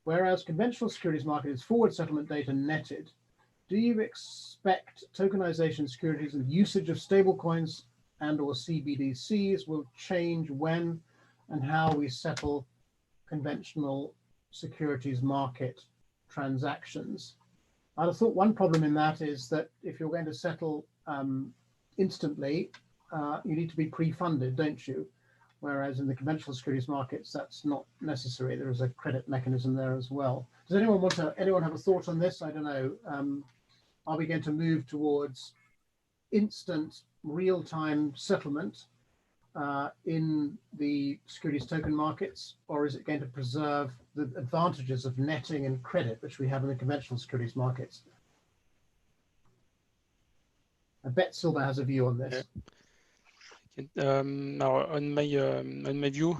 whereas conventional securities market is forward settlement data netted. Do you expect tokenization securities and usage of stablecoins and or CBDCs will change when and how we settle conventional securities market transactions? I'd have thought one problem in that is that if you're going to settle instantly, you need to be pre-funded, don't you? Whereas in the conventional securities markets, that's not necessary. There is a credit mechanism there as well. Does anyone have a thought on this? I don't know. Are we going to move towards instant real-time settlement in the securities token markets, or is it going to preserve the advantages of netting and credit, which we have in the conventional securities markets? I bet Silva has a view on this. Now, on my view,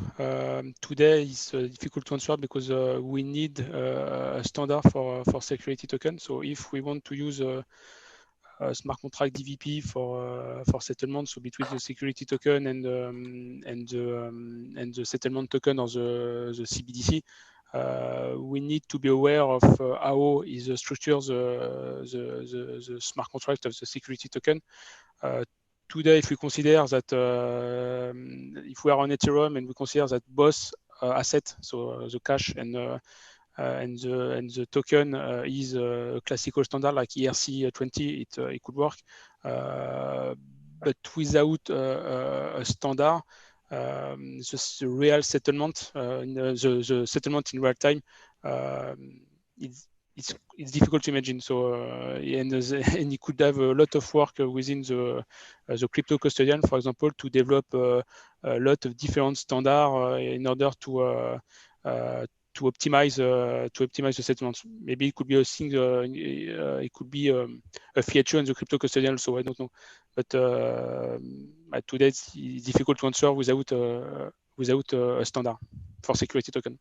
today is difficult to answer because we need a standard for security token. So if we want to use a smart contract DVP for settlement, so between the security token and the settlement token or the CBDC, we need to be aware of how is structured the smart contract of the security token. Today, if we consider that if we are on Ethereum and we consider that both assets, so the cash and the token is a classical standard like ERC20, it could work. But without a standard, the real settlement, the settlement in real time, it's difficult to imagine. So and it could have a lot of work within the crypto custodian, for example, to develop a lot of different standards in order to optimize the settlements. Maybe it could be a thing. It could be a feature in the crypto custodian. So I don't know. But today it's difficult to answer without a standard for security token.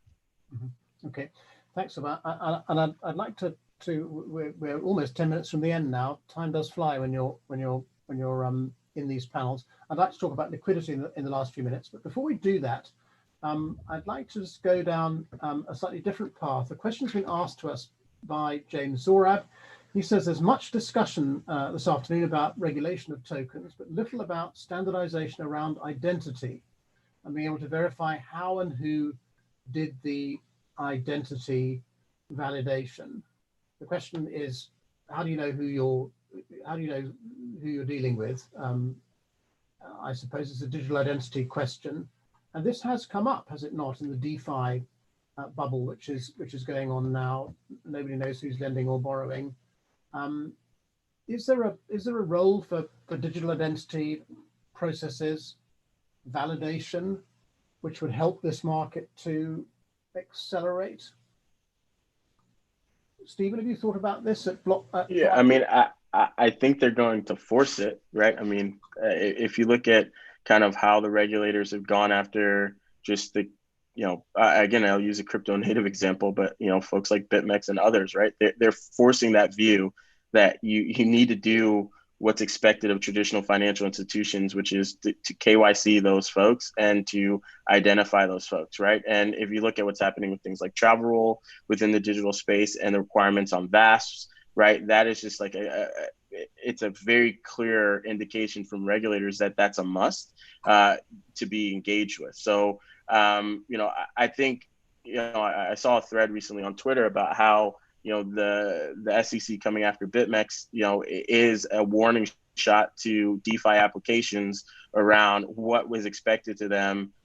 Mm-hmm. Okay. Thanks for that. And I'd like to we're almost 10 minutes from the end now. Time does fly when you're in these panels. I'd like to talk about liquidity in the last few minutes, but before we do that, I'd like to just go down a slightly different path. A question's been asked to us by James Zorab. He says there's much discussion this afternoon about regulation of tokens, but little about standardization around identity and being able to verify how and who did the identity validation. The question is, how do you know who you're dealing with? I suppose it's a digital identity question, and this has come up, has it not, in the DeFi bubble, which is going on now. Nobody knows who's lending or borrowing. Is there a role for digital identity processes, validation, which would help this market to accelerate? Stephen, have you thought about this at Block? Yeah, I mean, I think they're going to force it, right? I mean, if you look at kind of how the regulators have gone after just the, again, I'll use a crypto native example, but, folks like BitMEX and others, right? They're forcing that view that you need to do what's expected of traditional financial institutions, which is to KYC those folks and to identify those folks, right? And if you look at what's happening with things like travel roll within the digital space and the requirements on VASPs, right? That is just like it's a very clear indication from regulators that that's a must to be engaged with. So, I think, I saw a thread recently on Twitter about how the SEC coming after BitMEX, is a warning shot to DeFi applications around what was expected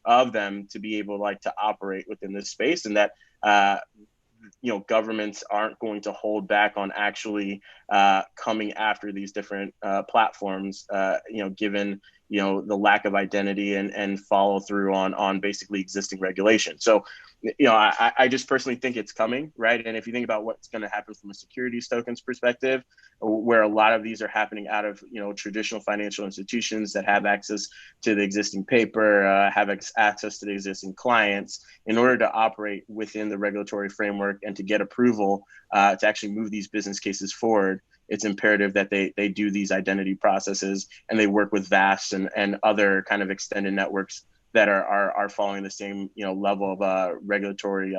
of them to be able to operate within this space, and that governments aren't going to hold back on actually coming after these different platforms, given the lack of identity and follow through on basically existing regulation. So, I just personally think it's coming, right? And if you think about what's going to happen from a securities tokens perspective, where a lot of these are happening out of traditional financial institutions that have access to the existing paper, have access to the existing clients, in order to operate within the regulatory framework and to get approval to actually move these business cases forward, it's imperative that they do these identity processes and they work with VASPs and other kind of extended networks that are following the same level of regulatory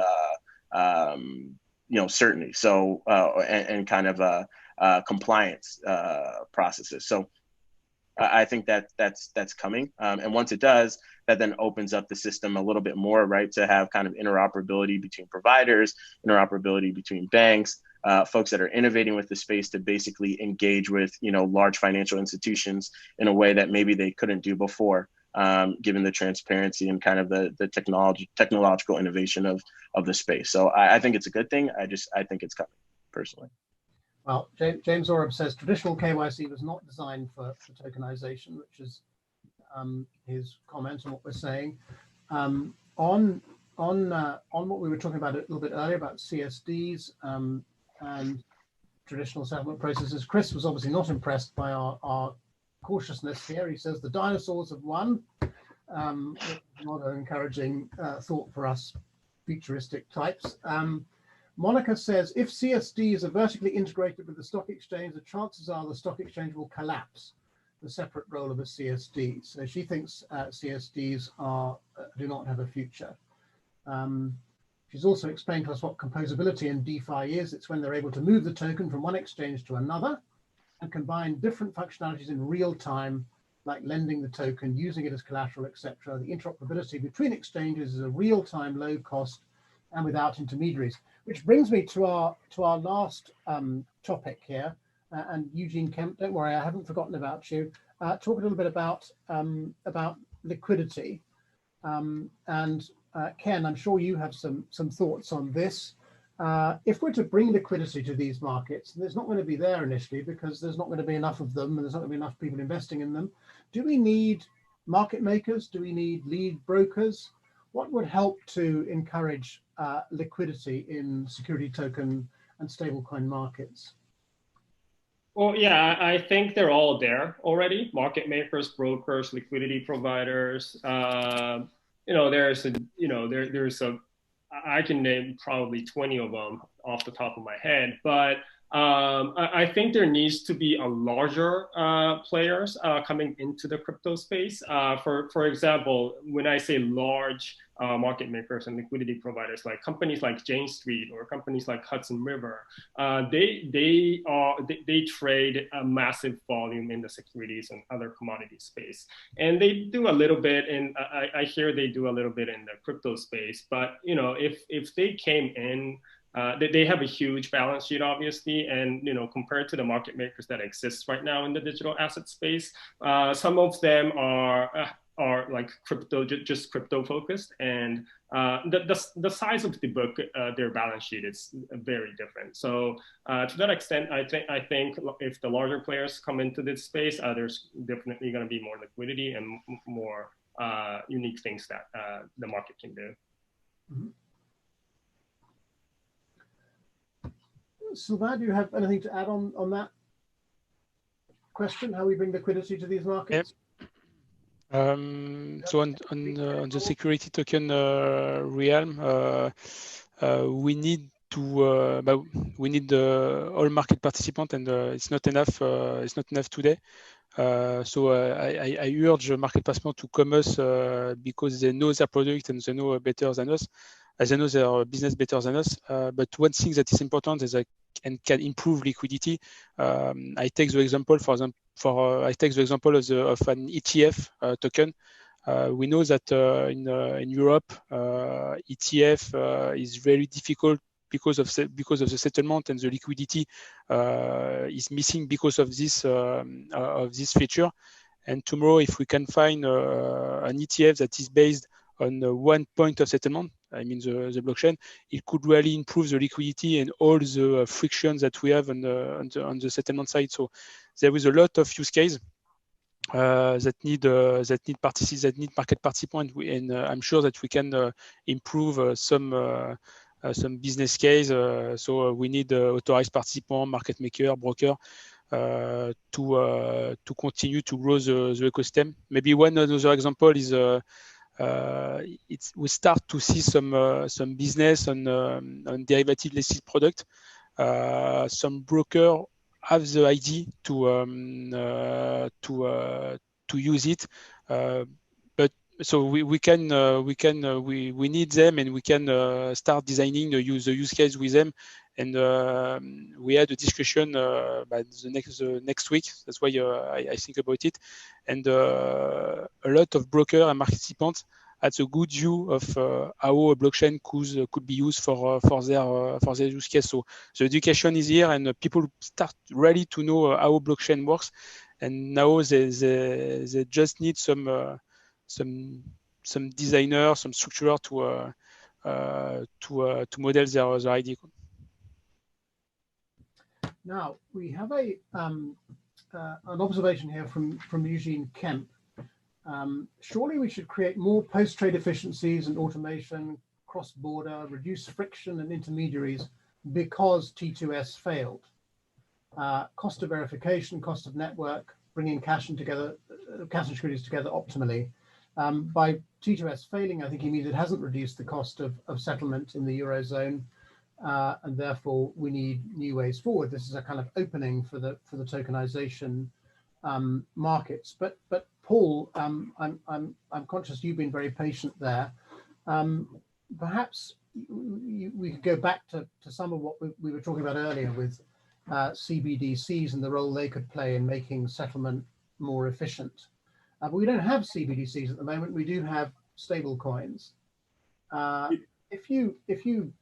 certainty. So and kind of compliance processes. So I think that's coming, and once it does, that then opens up the system a little bit more, right, to have kind of interoperability between providers, interoperability between banks, folks that are innovating with the space to basically engage with large financial institutions in a way that maybe they couldn't do before, given the transparency and kind of the technological innovation of the space. So I think it's a good thing. I think it's coming, personally. Well, James Orab says traditional KYC was not designed for tokenization, which is his comments on what we're saying. On what we were talking about a little bit earlier about CSDs and traditional settlement processes, Chris was obviously not impressed by our cautiousness here. He says the dinosaurs have won. Not an encouraging thought for us futuristic types. Monica says, if CSDs are vertically integrated with the stock exchange, the chances are the stock exchange will collapse the separate role of a CSD. So she thinks CSDs do not have a future. She's also explained to us what composability in DeFi is. It's when they're able to move the token from one exchange to another and combine different functionalities in real time, like lending the token, using it as collateral, etc. The interoperability between exchanges is a real-time, low cost, and without intermediaries. Which brings me to our last topic here. And Eugene Kemp, don't worry, I haven't forgotten about you. Talk a little bit about liquidity. Ken, I'm sure you have some thoughts on this. If we're to bring liquidity to these markets, and there's not going to be there initially because there's not going to be enough of them and there's not going to be enough people investing in them. Do we need market makers? Do we need lead brokers? What would help to encourage liquidity in security token and stablecoin markets? Well, yeah, I think they're all there already. Market makers, brokers, liquidity providers. There's I can name probably 20 of them off the top of my head, but I think there needs to be a larger players coming into the crypto space. For example, when I say large market makers and liquidity providers, like companies like Jane Street or companies like Hudson River, they trade a massive volume in the securities and other commodity space, and they do a little bit in. I hear they do a little bit in the crypto space, but if they came in. They have a huge balance sheet, obviously, and compared to the market makers that exist right now in the digital asset space, some of them are like crypto, just crypto focused, and the size of the book, their balance sheet is very different. So to that extent, I think if the larger players come into this space, there's definitely going to be more liquidity and more unique things that the market can do. Mm-hmm. Sylvain, do you have anything to add on that question? How we bring liquidity to these markets? So on the security token realm, we need to we need all market participants, and it's not enough. It's not enough today. So I urge market participants to come us because they know their product and they know better than us. They know their business better than us. But one thing that is important is and can improve liquidity. I take the example, I take the example of an ETF token. We know that in Europe, ETF is very difficult because of the settlement, and the liquidity is missing because of this feature. And tomorrow, if we can find an ETF that is based on one point of settlement, I mean the blockchain, it could really improve the liquidity and all the frictions that we have on the settlement side. So there is a lot of use case that need market participants, and I'm sure that we can improve some business case. So we need authorized participant, market maker, broker to continue to grow the ecosystem. Maybe one other example is we start to see some business on derivative listed product. Some broker have the idea to use it, but so we need them, and we can start designing the use case with them. And we had a discussion by the next week. That's why I think about it. And a lot of broker and participants had a good view of how a blockchain could be used for their use case. So the education is here, and people start really to know how blockchain works. And now they just need some designer, some structure to model their idea. Now we have an observation here from Eugene Kemp. Surely we should create more post-trade efficiencies and automation, cross-border, reduce friction and intermediaries because T2S failed. Cost of verification, cost of network, bringing cash and securities together optimally. By T2S failing, I think he means it hasn't reduced the cost of settlement in the Eurozone, and therefore we need new ways forward. This is a kind of opening for the tokenization markets. But Paul, I'm conscious you've been very patient there. Perhaps we could go back to some of what we were talking about earlier with CBDCs and the role they could play in making settlement more efficient. But we don't have CBDCs at the moment. We do have stablecoins. If you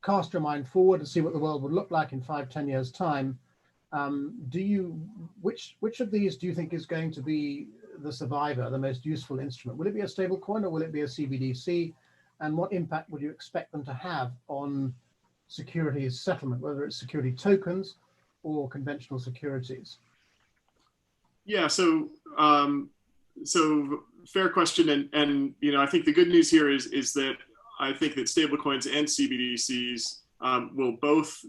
cast your mind forward and see what the world would look like in 5-10 years' time, which of these do you think is going to be the survivor, the most useful instrument? Will it be a stablecoin or will it be a CBDC? And what impact would you expect them to have on securities settlement, whether it's security tokens or conventional securities? Yeah, so fair question, and I think the good news here is that I think that stablecoins and CBDCs will both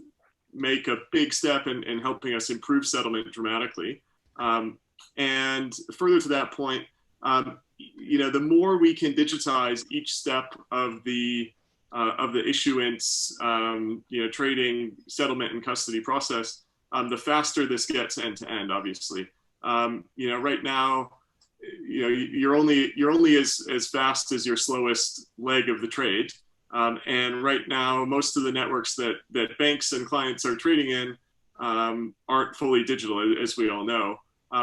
make a big step in helping us improve settlement dramatically. And further to that point, the more we can digitize each step of the issuance, trading, settlement, and custody process, the faster this gets end to end. Obviously, right now, you're only as fast as your slowest leg of the trade. And right now, most of the networks that banks and clients are trading in aren't fully digital, as we all know.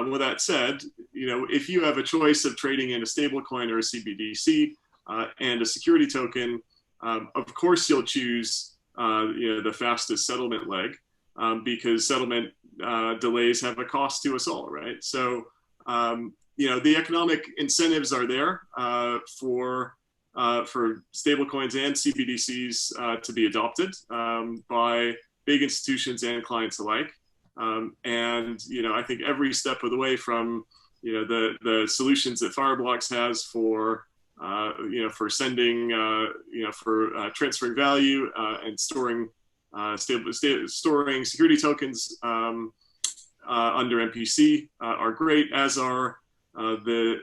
With that said, if you have a choice of trading in a stablecoin or a CBDC and a security token, of course you'll choose the fastest settlement leg because settlement delays have a cost to us all, right? So the economic incentives are there for stablecoins and CBDCs to be adopted by big institutions and clients alike. And I think every step of the way from the solutions that Fireblocks has for sending for transferring value and storing storing security tokens under MPC are great, as are the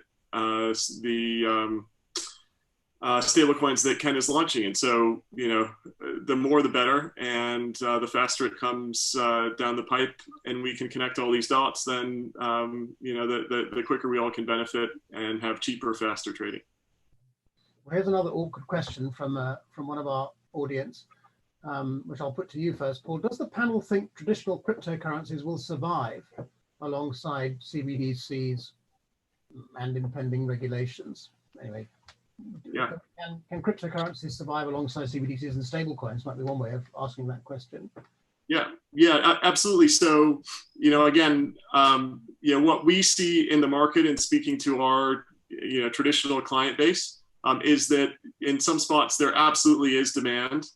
stablecoins that Ken is launching. And so, the more the better, and the faster it comes down the pipe and we can connect all these dots, then, the quicker we all can benefit and have cheaper, faster trading. Well, here's another awkward question from one of our audience, which I'll put to you first, Paul. Does the panel think traditional cryptocurrencies will survive alongside CBDCs and impending regulations? Anyway. Yeah. Can cryptocurrencies survive alongside CBDCs and stablecoins? Might be one way of asking that question. Yeah, absolutely. So, again, what we see in the market and speaking to our, traditional client base is that in some spots there absolutely is demand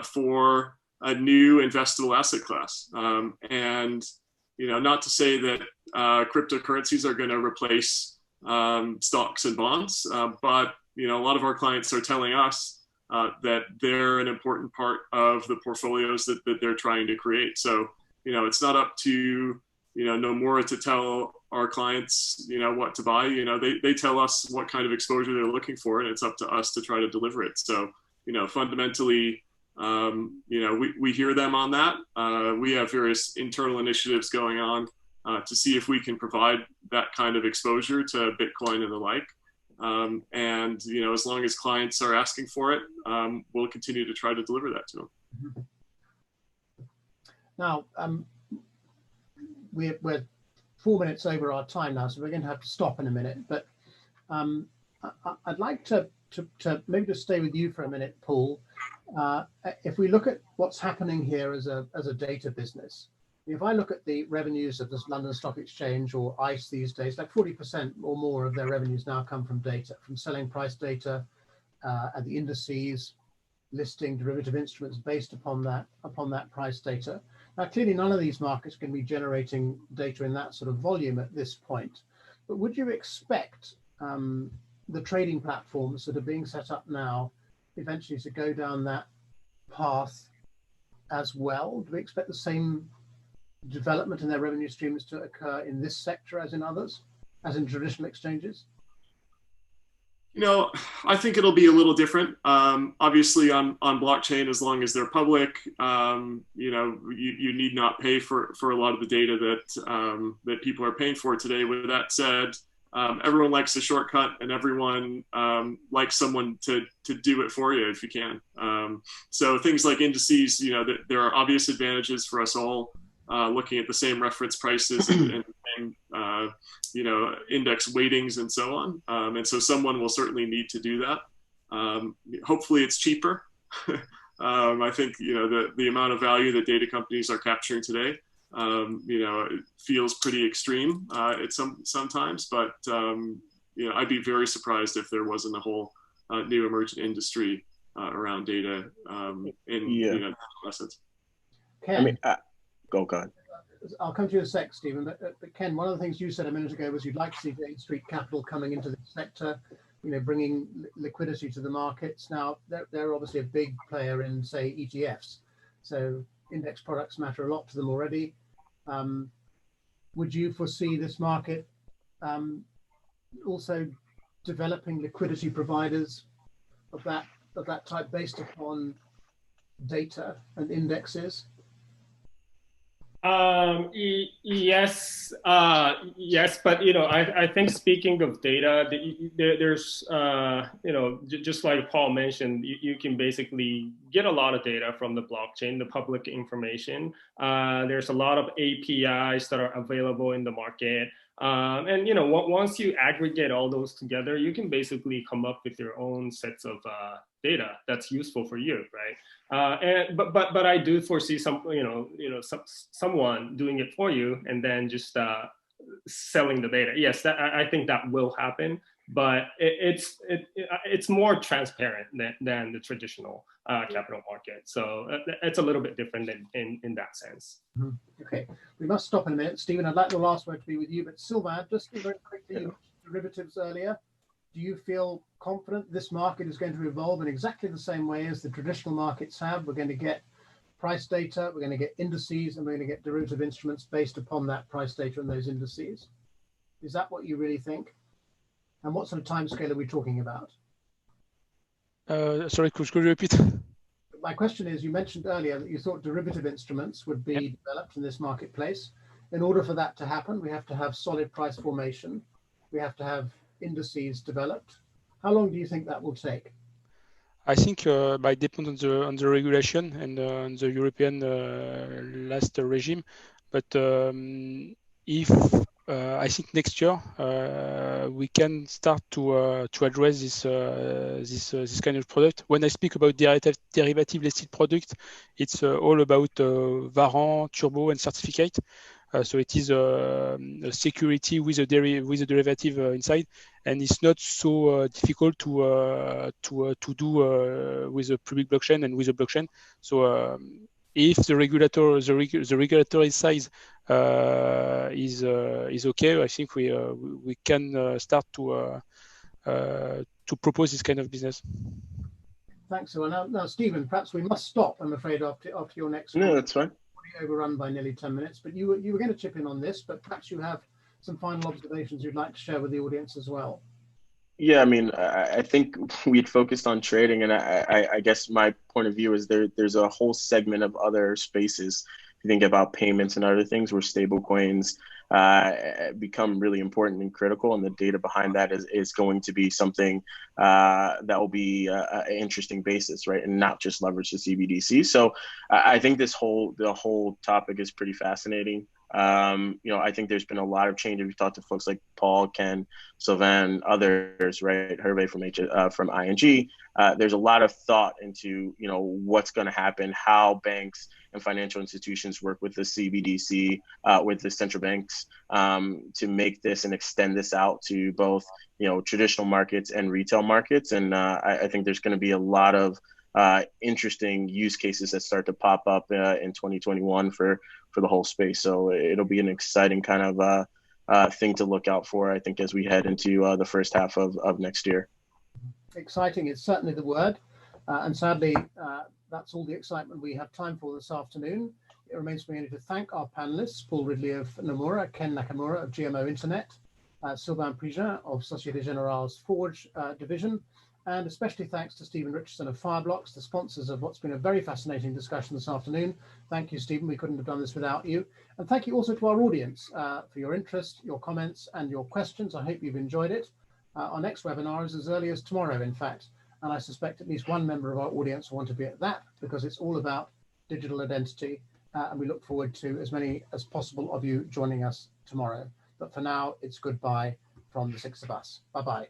for a new investable asset class. And, not to say that cryptocurrencies are going to replace stocks and bonds, but a lot of our clients are telling us that they're an important part of the portfolios that they're trying to create. So, it's not up to, Nomura to tell our clients, what to buy. They tell us what kind of exposure they're looking for, and it's up to us to try to deliver it. So, fundamentally, we hear them on that. We have various internal initiatives going on to see if we can provide that kind of exposure to Bitcoin and the like. And as long as clients are asking for it, we'll continue to try to deliver that to them. Now, we're 4 minutes over our time now, so we're going to have to stop in a minute. But I'd like to maybe just stay with you for a minute, Paul. If we look at what's happening here as a data business, if I look at the revenues of this London Stock Exchange or ICE these days, like 40% or more of their revenues now come from data, from selling price data at the indices, listing derivative instruments based upon that price data. Now, clearly, none of these markets can be generating data in that sort of volume at this point. But would you expect the trading platforms that are being set up now eventually to go down that path as well? Do we expect the same development in their revenue streams to occur in this sector as in others, as in traditional exchanges? I think it'll be a little different. Obviously, on blockchain, as long as they're public, you need not pay for a lot of the data that people are paying for today. With that said, everyone likes a shortcut, and everyone likes someone to do it for you if you can. So things like indices, there are obvious advantages for us all. Looking at the same reference prices and index weightings and so on. And so someone will certainly need to do that. Hopefully it's cheaper. I think, the amount of value that data companies are capturing today, it feels pretty extreme at sometimes, but, I'd be very surprised if there wasn't a whole new emergent industry around data in assets. Ken, Go, God. I'll come to you in a sec, Stephen, but Ken, one of the things you said a minute ago was you'd like to see Main Street capital coming into this sector, bringing liquidity to the markets. Now, they're obviously a big player in, say, ETFs. So index products matter a lot to them already. Would you foresee this market also developing liquidity providers of that type based upon data and indexes? Yes, but I think speaking of data, there's just like Paul mentioned, you can basically get a lot of data from the blockchain, the public information. There's a lot of APIs that are available in the market. And once you aggregate all those together, you can basically come up with your own sets of data that's useful for you, right? But I do foresee someone doing it for you and then just selling the data. Yes, I think that will happen, but it's more transparent than the traditional capital market. So it's a little bit different in that sense. Mm-hmm. Okay, we must stop in a minute. Stephen, I'd like the last word to be with you, but Sylvain, just very quickly, you mentioned derivatives earlier. Do you feel confident this market is going to evolve in exactly the same way as the traditional markets have? We're going to get price data, we're going to get indices, and we're going to get derivative instruments based upon that price data and those indices. Is that what you really think? And what sort of timescale are we talking about? Sorry, could you repeat? My question is, you mentioned earlier that you thought derivative instruments would be developed in this marketplace. In order for that to happen, we have to have solid price formation. We have to have indices developed. How long do you think that will take? I think it depends on the regulation and on the European last regime. But if I think next year we can start to address this kind of product. When I speak about derivative listed product, it's all about warrant, turbo, and certificate. So it is a security with a derivative inside, and it's not so difficult to do with a public blockchain and with a blockchain. So if the regulatory size is okay, I think we can start to propose this kind of business. Thanks. So now, Stephen, perhaps we must stop, I'm afraid, after your next call. No, that's fine. Overrun by nearly 10 minutes, but you were going to chip in on this, but perhaps you have some final observations you'd like to share with the audience as well. Yeah, I mean, I think we'd focused on trading, and I guess my point of view is there's a whole segment of other spaces. If you think about payments and other things where stablecoins become really important and critical, and the data behind that is going to be something that will be an interesting basis, right? And not just leverage to CBDC. So I think the whole topic is pretty fascinating. I think there's been a lot of change. If you talk to folks like Paul, Ken, Sylvain, others, right? Hervé from ING. There's a lot of thought into, what's going to happen, how banks and financial institutions work with the CBDC, with the central banks, to make this and extend this out to both, traditional markets and retail markets. And I think there's going to be a lot of interesting use cases that start to pop up in 2021 for the whole space. So it'll be an exciting kind of thing to look out for, I think, as we head into the first half of next year. Exciting is certainly the word. And sadly, that's all the excitement we have time for this afternoon. It remains for me only to thank our panelists, Paul Ridley of Nomura, Ken Nakamura of GMO Internet, Sylvain Prigin of Société Générale's Forge division, and especially thanks to Stephen Richardson of Fireblocks, the sponsors of what's been a very fascinating discussion this afternoon. Thank you, Stephen. We couldn't have done this without you. And thank you also to our audience for your interest, your comments, and your questions. I hope you've enjoyed it. Our next webinar is as early as tomorrow, in fact, and I suspect at least one member of our audience will want to be at that because it's all about digital identity, and we look forward to as many as possible of you joining us tomorrow. But for now, it's goodbye from the six of us. Bye-bye.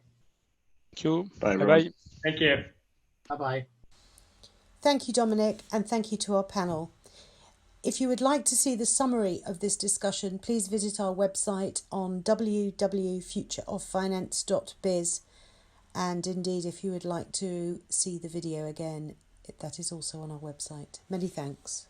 Thank you. Bye, Bye-bye. Thank you. Bye-bye. Thank you, Dominic, and thank you to our panel. If you would like to see the summary of this discussion, please visit our website on www.futureoffinance.biz. And indeed, if you would like to see the video again, that is also on our website. Many thanks.